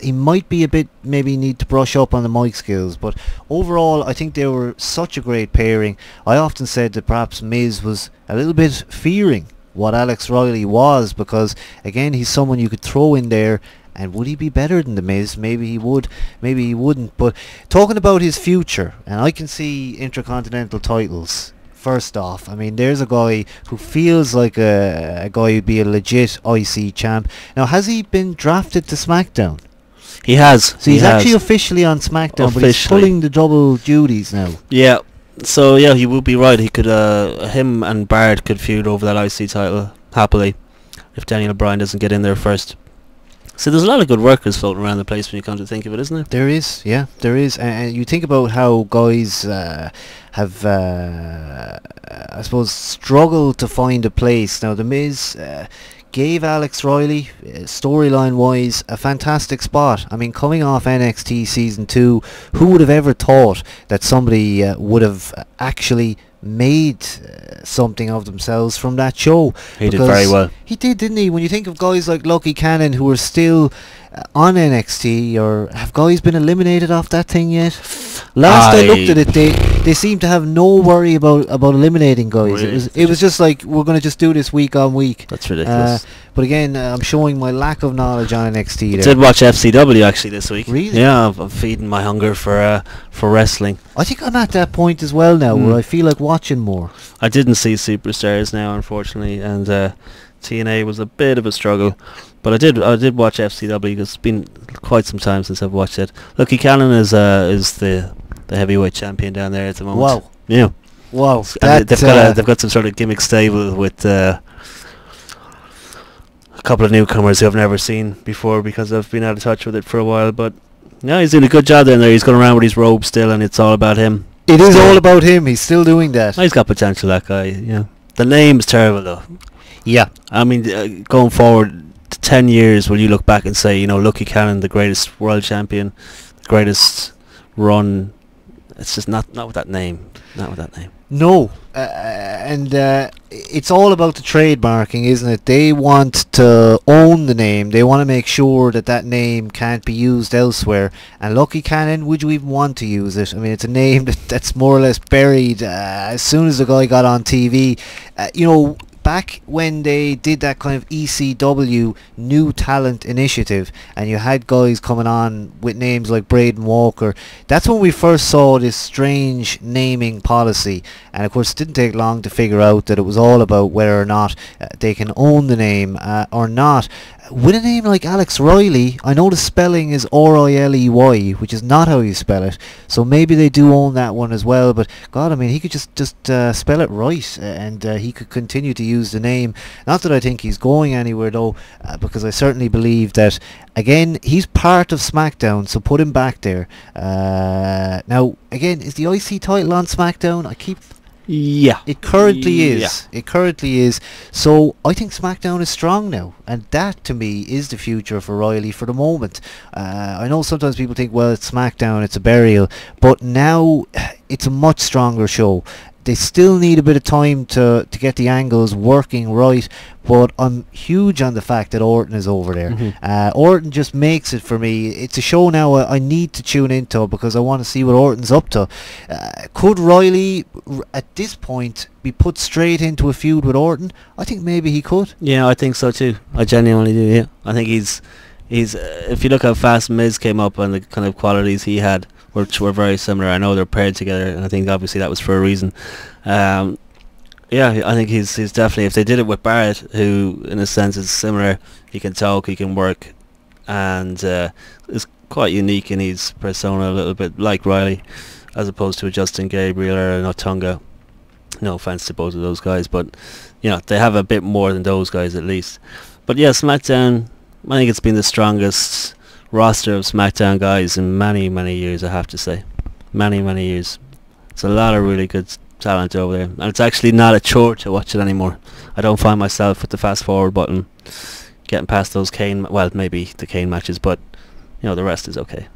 he might be a bit, maybe need to brush up on the mic skills, but overall I think they were such a great pairing. I often said that perhaps Miz was a little bit fearing what Alex Riley was, because again, he's someone you could throw in there, and would he be better than the Miz? Maybe he would, maybe he wouldn't. But talking about his future, and I can see Intercontinental titles. First off, I mean, there's a guy who feels like a guy who'd be a legit IC champ. Now, has he been drafted to SmackDown? He has. So he's actually officially on SmackDown, but he's pulling the double duties now. Yeah. So yeah, he would be right. He could, him and Bard could feud over that IC title happily, if Daniel Bryan doesn't get in there first. So there's a lot of good workers floating around the place when you come to think of it, isn't there? There is, yeah, there is. And you think about how guys have, I suppose, struggled to find a place. Now, The Miz gave Alex Riley, storyline-wise, a fantastic spot. I mean, coming off NXT Season 2, who would have ever thought that somebody would have actually made something of themselves from that show? He did very well. He did, didn't he? When you think of guys like Lucky Cannon who are still on NXT, or have guys been eliminated off that thing yet? Last I looked at it, they seem to have no worry about eliminating guys. Really? It was just like, we're going to just do this week on week. That's ridiculous. But again, I'm showing my lack of knowledge on NXT there. I did watch FCW actually this week. Really? Yeah, I'm feeding my hunger for wrestling. I think I'm at that point as well now, where I feel like watching more. I didn't see Superstars now, unfortunately, and TNA was a bit of a struggle. But I did watch FCW, because it's been quite some time since I've watched it. Lucky Cannon is the heavyweight champion down there at the moment. Wow. Yeah. Wow. And they've got some sort of gimmick stable with a couple of newcomers who I've never seen before, because I've been out of touch with it for a while. But yeah, he's doing a good job down there. He's going around with his robe still, and it's all about him. It is all about him. He's still doing that. He's got potential, that guy. Yeah. The name's terrible though. Yeah. I mean, going forward 10 years, will you look back and say, Lucky Cannon, the greatest world champion, the greatest run? It's just not with that name. Not with that name. No. And it's all about the trademarking, isn't it? They want to own the name. They want to make sure that name can't be used elsewhere. And Lucky Cannon, would you even want to use it? I mean, it's a name that's more or less buried as soon as the guy got on TV. back when they did that kind of ECW new talent initiative, and you had guys coming on with names like Braden Walker, that's when we first saw this strange naming policy. And of course it didn't take long to figure out that it was all about whether or not they can own the name or not. With a name like Alex Riley, I know the spelling is Riley, which is not how you spell it, so maybe they do own that one as well. But God, I mean, he could just spell it right, and he could continue to use the name. Not that I think he's going anywhere though, because I certainly believe that, again, he's part of SmackDown, so put him back there. Now, again, is the IC title on SmackDown? Yeah. It currently is. It currently is. So I think SmackDown is strong now, and that to me is the future for Riley for the moment. I know sometimes people think, well, it's SmackDown, it's a burial, but now it's a much stronger show. They still need a bit of time to get the angles working right, but I'm huge on the fact that Orton is over there. Orton just makes it for me. It's a show now I need to tune into because I want to see what Orton's up to. Could Riley, at this point, be put straight into a feud with Orton? I think maybe he could. Yeah, I think so too. I genuinely do, yeah. I think he's if you look how fast Miz came up and the kind of qualities he had, which were very similar. I know they're paired together, and I think obviously that was for a reason. Yeah, I think he's definitely, if they did it with Barrett, who in a sense is similar, he can talk, he can work, and is quite unique in his persona, a little bit like Riley, as opposed to a Justin Gabriel or an Otunga. No offense to both of those guys, but you know, they have a bit more than those guys at least. But yeah, SmackDown, I think it's been the strongest roster of SmackDown guys in many years, I have to say. Many years. It's a lot of really good talent over there, and it's actually not a chore to watch it anymore. I don't find myself with the fast forward button getting past those Kane, well, maybe the Kane matches, but you know, the rest is okay.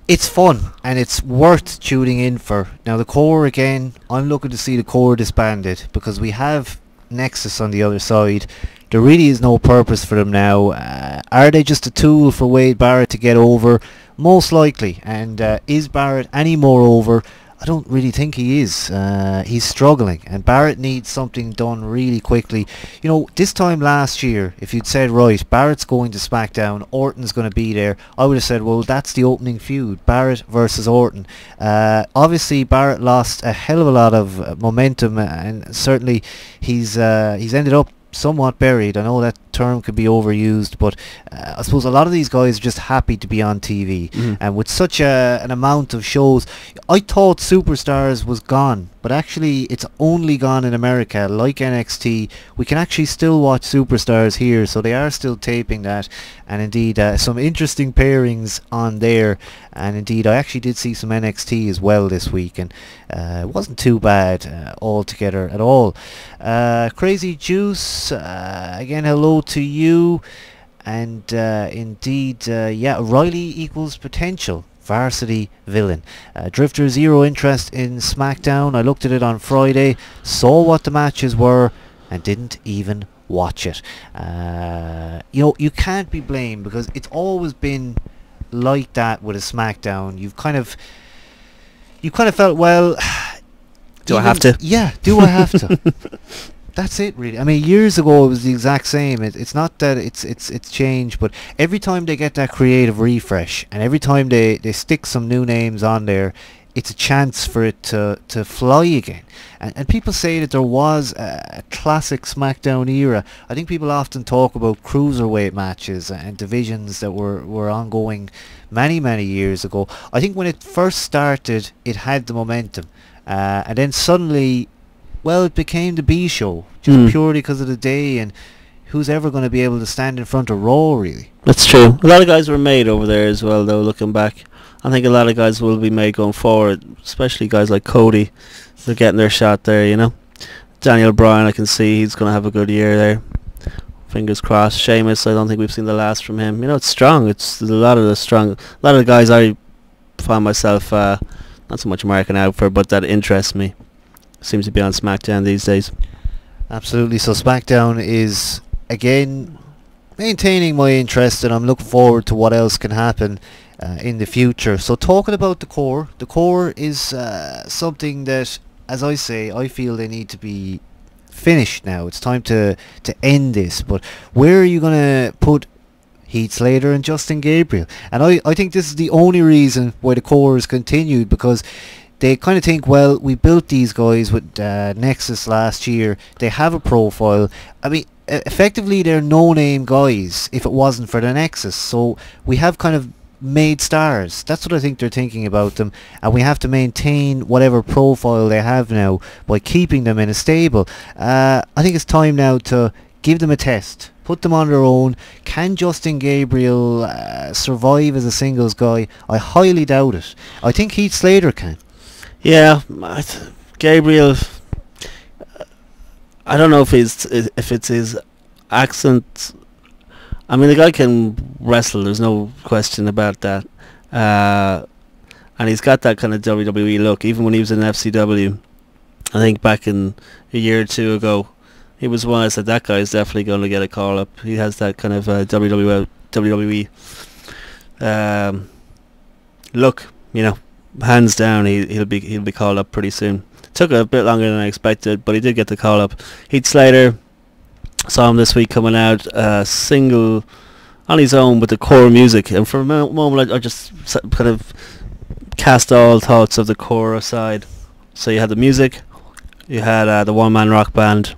It's fun, and it's worth tuning in for. Now the core, again, I'm looking to see the core disbanded, because we have Nexus on the other side. There really is no purpose for them now. Are they just a tool for Wade Barrett to get over? Most likely. And is Barrett any more over? I don't really think he is. He's struggling, and Barrett needs something done really quickly. You know, this time last year, if you'd said, right, Barrett's going to SmackDown, Orton's going to be there, I would have said, well, that's the opening feud, Barrett versus Orton. Obviously, Barrett lost a hell of a lot of momentum, and certainly he's ended up somewhat buried. I know that term could be overused, but I suppose a lot of these guys are just happy to be on TV. And with such an amount of shows, I thought Superstars was gone, but actually it's only gone in America. Like NXT, we can actually still watch Superstars here, so they are still taping that, and indeed some interesting pairings on there. And indeed I actually did see some NXT as well this week, and it wasn't too bad altogether at all. Crazy Juice, again, hello to you. And indeed, yeah, Riley equals potential varsity villain. Drifter, zero interest in SmackDown. I looked at it on Friday, saw what the matches were, and didn't even watch it. You know, you can't be blamed, because it's always been like that with a SmackDown. You kind of felt, well, do I have to? Yeah, do I have to? That's it, really. I mean, years ago it was the exact same. It's not that it's changed, but every time they get that creative refresh, and every time they stick some new names on there, it's a chance for it to fly again. And people say that there was a classic SmackDown era. I think people often talk about cruiserweight matches and divisions that were ongoing many years ago. I think when it first started, it had the momentum, and then suddenly, well, it became the B show, just purely because of the day, and who's ever going to be able to stand in front of Raw, really? That's true. A lot of guys were made over there as well, though, looking back. I think a lot of guys will be made going forward, especially guys like Cody. They're getting their shot there, you know. Daniel Bryan, I can see he's going to have a good year there. Fingers crossed. Sheamus, I don't think we've seen the last from him. You know, it's strong. It's a lot of the guys I find myself not so much marking out for, but that interests me. Seems to be on SmackDown these days. Absolutely. So SmackDown is, again, maintaining my interest, and I'm looking forward to what else can happen in the future. So talking about the core is something that, as I say, I feel they need to be finished now. It's time to end this. But where are you going to put Heath Slater and Justin Gabriel? And I think this is the only reason why the core has continued, because they kind of think, well, we built these guys with Nexus last year. They have a profile. I mean, effectively, they're no-name guys if it wasn't for the Nexus. So we have kind of made stars. That's what I think they're thinking about them. And we have to maintain whatever profile they have now by keeping them in a stable. I think it's time now to give them a test. Put them on their own. Can Justin Gabriel survive as a singles guy? I highly doubt it. I think Heath Slater can. Yeah, Gabriel. I don't know if it's his accent. I mean, the guy can wrestle. There's no question about that. And he's got that kind of WWE look. Even when he was in FCW, I think back in a year or two ago, he was one I said, that guy is definitely going to get a call up. He has that kind of WWE look, you know. Hands down, he'll be called up pretty soon. Took a bit longer than I expected, but he did get the call up. Heath Slater, saw him this week coming out single on his own with the core music, and for a moment I just kind of cast all thoughts of the core aside. So you had the music, you had the one-man rock band,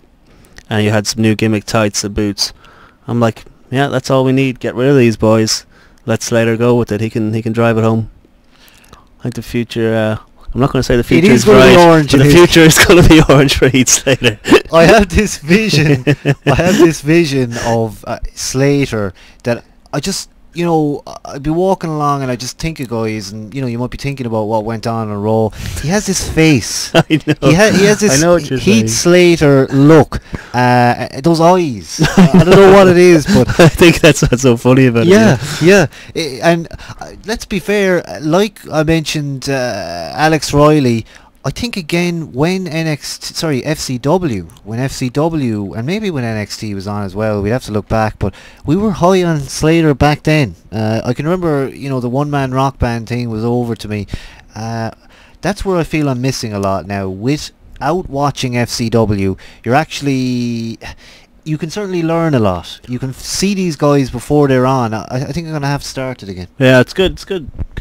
and you had some new gimmick tights and boots. I'm like, yeah, that's all we need. Get rid of these boys. Let Slater go with it. He can drive it home. I think the future, I'm not going to say the future is bright, but the future is going to be orange for Heath Slater. I have this vision. I have this vision of Slater that I just, you know, I'd be walking along and I just think of guys, and you know, you might be thinking about what went on Raw. He has this face. I know. He has this Heath Slater look. Those eyes. I don't know what it is, but I think that's what's so funny about it. Yeah. And let's be fair. Like I mentioned, Alex Riley. I think again when FCW, and maybe when NXT was on as well, we'd have to look back, but we were high on Slater back then. I can remember, you know, the one-man rock band thing was over to me. That's where I feel I'm missing a lot now. Without watching FCW, you can certainly learn a lot. You can see these guys before they're on. I think I'm going to have to start it again. Yeah, it's good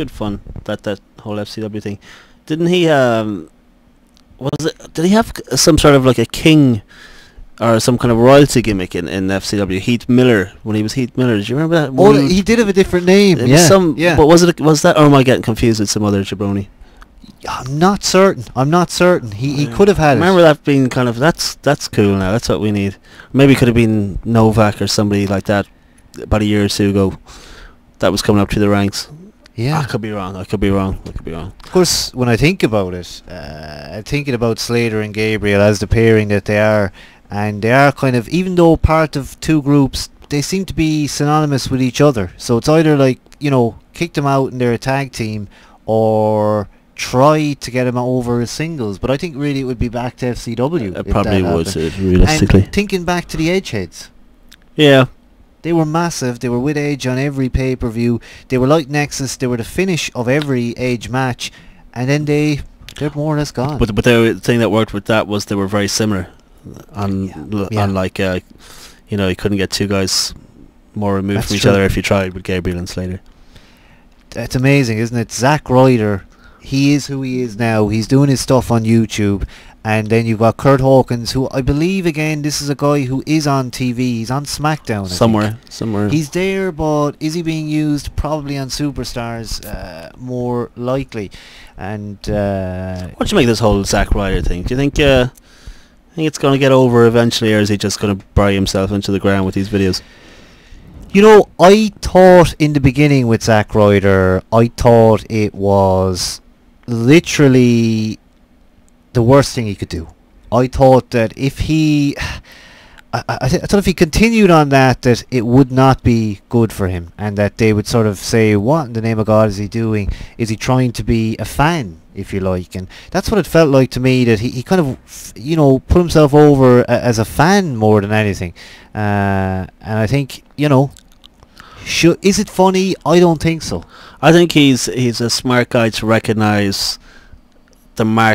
fun, that whole FCW thing. Didn't he, did he have some sort of like a king or some kind of royalty gimmick in FCW? Heath Miller, when he was Heath Miller. Do you remember that? Oh, he did have a different name. Yeah. But was that, or am I getting confused with some other jabroni? I'm not certain. He could have had it. I remember that being kind of, that's cool now. That's what we need. Maybe it could have been Novak or somebody like that about a year or two ago that was coming up through the ranks. Yeah, I could be wrong. Of course, when I think about it, thinking about Slater and Gabriel as the pairing that they are, and they are kind of, even though part of two groups, they seem to be synonymous with each other. So it's either like, you know, kick them out and they're a tag team, or try to get them over as singles. But I think really it would be back to FCW. It probably would, realistically. And thinking back to the Edgeheads. Yeah. They were massive. They were with Edge on every pay-per-view. They were like Nexus. They were the finish of every Edge match, and then they're more or less gone. But the thing that worked with that was they were very similar. Like, you know, you couldn't get two guys more removed from each other if you tried with Gabriel and Slater. That's amazing, isn't it? Zack Ryder, he is who he is now. He's doing his stuff on YouTube. And then you've got Kurt Hawkins, who I believe, again, this is a guy who is on TV. He's on SmackDown. Somewhere. He's there, but is he being used? Probably on Superstars, more likely. And what do you make of this whole Zack Ryder thing? Do you think it's going to get over eventually, or is he just going to bury himself into the ground with these videos? You know, I thought in the beginning with Zack Ryder, I thought it was literally the worst thing he could do. I thought that if he I thought if he continued on that it would not be good for him, and that they would sort of say, what in the name of God is he doing? Is he trying to be a fan, if you like? And that's what it felt like to me, that he kind of, you know, put himself over as a fan more than anything. And I think, you know, is it funny? I don't think so. I think he's a smart guy to recognise the market